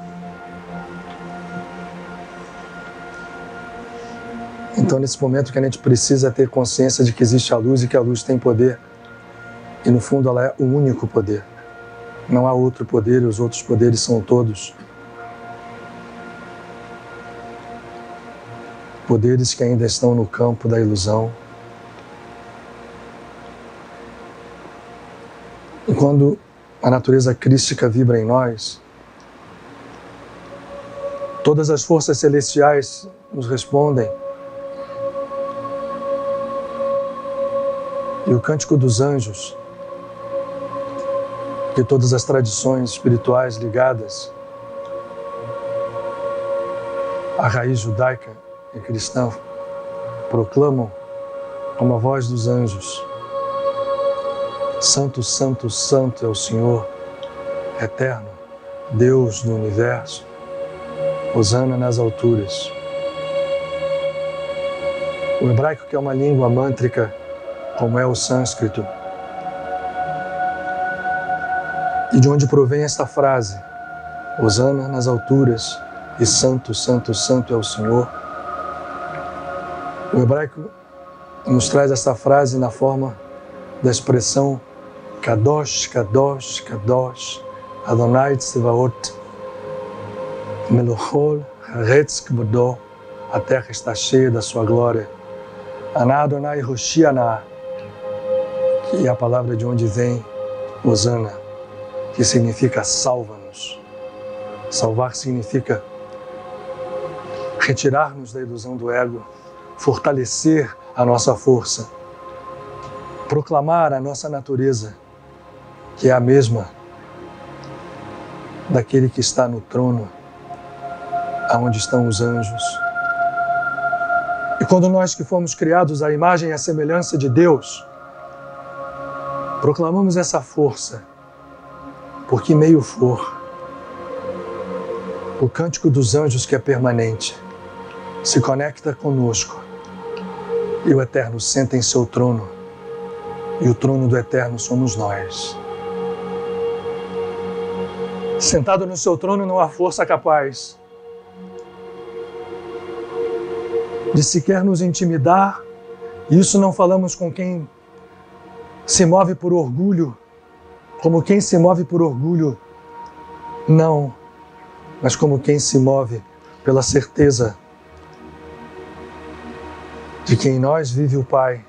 Então, nesse momento que a gente precisa ter consciência de que existe a luz e que a luz tem poder. E no fundo ela é o único poder. Não há outro poder e os outros poderes são todos poderes que ainda estão no campo da ilusão. E quando a natureza crística vibra em nós, todas as forças celestiais nos respondem. E o Cântico dos Anjos, que todas as tradições espirituais ligadas à raiz judaica e cristã proclamam como a voz dos anjos: Santo, Santo, Santo é o Senhor, eterno, Deus do universo, hosana nas alturas. O hebraico, que é uma língua mântrica, como é o sânscrito, e de onde provém esta frase, hosana nas alturas e Santo, Santo, Santo é o Senhor. O hebraico nos traz essa frase na forma da expressão Kadosh, Kadosh, Kadosh, Adonai Tsevaot, Meluchol, Haaretz Kvodo, a terra está cheia da sua glória. Ana Adonai Hoshiana, que é a palavra de onde vem Hosana, que significa salva-nos. Salvar significa retirar-nos da ilusão do ego, fortalecer a nossa força, proclamar a nossa natureza, que é a mesma daquele que está no trono, aonde estão os anjos. E quando nós que fomos criados à imagem e à semelhança de Deus, proclamamos essa força, por que meio for, o Cântico dos Anjos, que é permanente, se conecta conosco e o Eterno senta em seu trono, e o trono do Eterno somos nós. Sentado no seu trono não há força capaz de sequer nos intimidar, e isso não falamos com quem se move por orgulho, como quem se move por orgulho, não, mas como quem se move pela certeza de que em nós vive o Pai.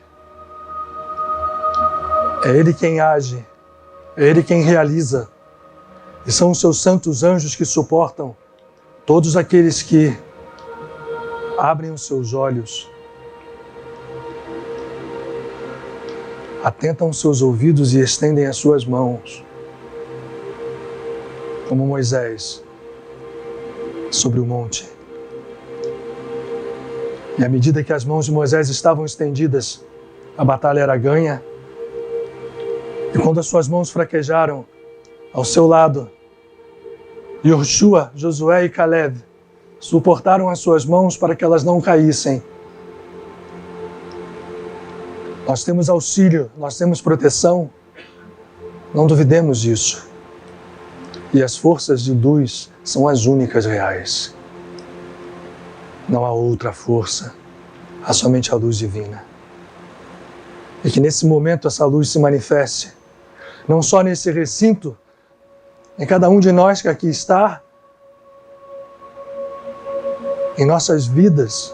É Ele quem age, é Ele quem realiza, e são os seus santos anjos que suportam todos aqueles que abrem os seus olhos, atentam os seus ouvidos e estendem as suas mãos, como Moisés sobre o monte. E à medida que as mãos de Moisés estavam estendidas, a batalha era ganha. E quando as suas mãos fraquejaram, ao seu lado, Yoshua, Josué e Caleb suportaram as suas mãos para que elas não caíssem. Nós temos auxílio, nós temos proteção, não duvidemos disso. E as forças de luz são as únicas reais. Não há outra força, há somente a luz divina. E que nesse momento essa luz se manifeste, não só nesse recinto, em cada um de nós que aqui está, em nossas vidas,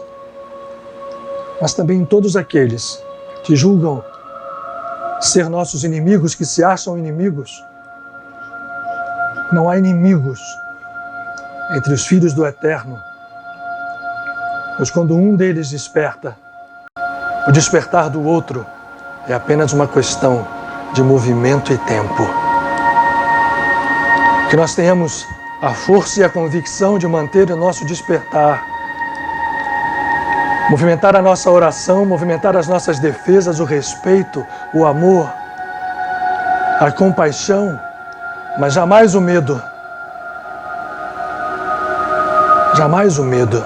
mas também em todos aqueles que julgam ser nossos inimigos, que se acham inimigos. Não há inimigos entre os filhos do Eterno, pois quando um deles desperta, o despertar do outro é apenas uma questão de movimento e tempo. Que nós tenhamos a força e a convicção de manter o nosso despertar, movimentar a nossa oração, movimentar as nossas defesas, o respeito, o amor, a compaixão, mas jamais o medo. jamais o medo,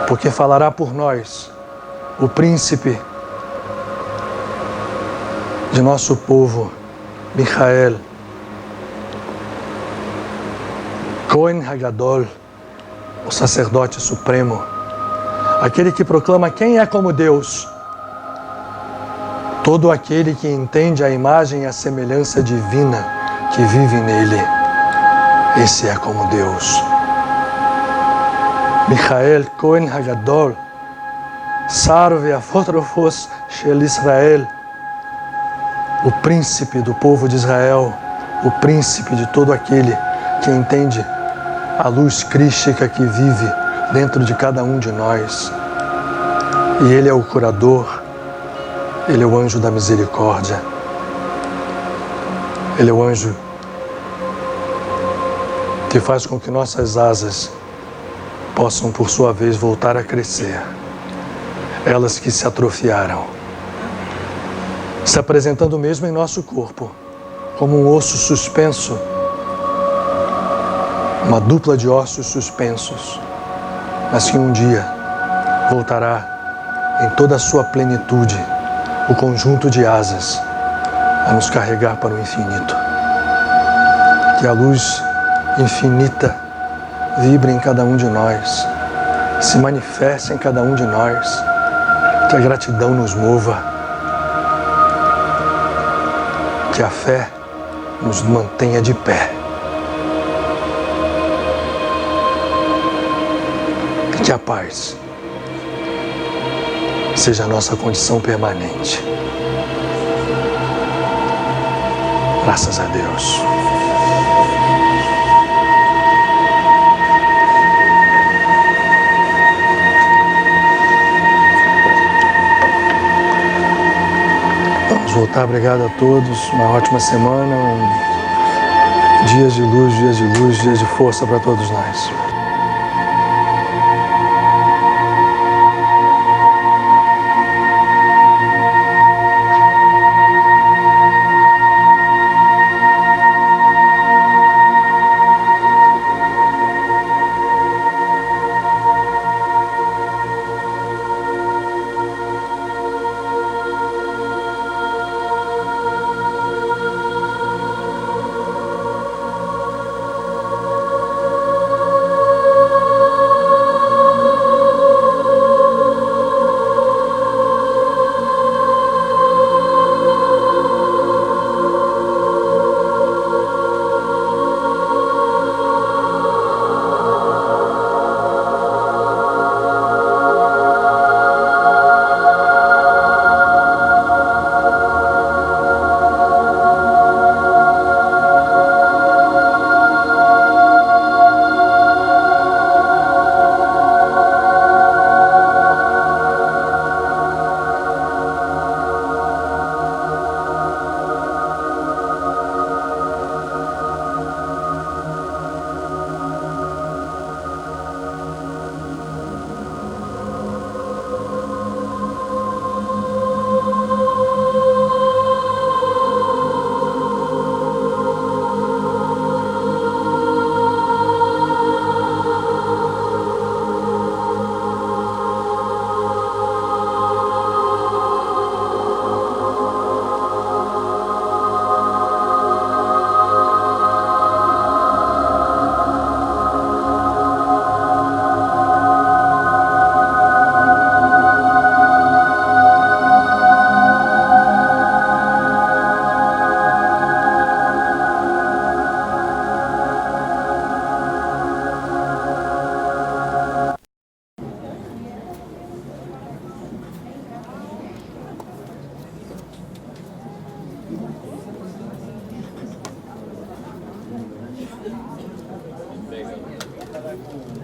porque falará por nós o príncipe de nosso povo, Michael, Cohen Hagadol, o sacerdote supremo, aquele que proclama quem é como Deus, todo aquele que entende a imagem e a semelhança divina que vive nele, esse é como Deus. Michael Cohen Hagadol, Sar ve'afotrofos shel Israel, o príncipe do povo de Israel, o príncipe de todo aquele que entende a luz crística que vive dentro de cada um de nós. E ele é o curador, ele é o anjo da misericórdia, ele é o anjo que faz com que nossas asas possam, por sua vez, voltar a crescer. Elas que se atrofiaram, se apresentando mesmo em nosso corpo, como um osso suspenso, uma dupla de ossos suspensos, mas que um dia voltará em toda a sua plenitude, o conjunto de asas, a nos carregar para o infinito. Que a luz infinita vibre em cada um de nós, se manifeste em cada um de nós, que a gratidão nos mova, que a fé nos mantenha de pé, e que a paz seja a nossa condição permanente. Graças a Deus. Vamos voltar. Obrigado a todos. Uma ótima semana. Dias de luz, dias de força para todos nós. Pega.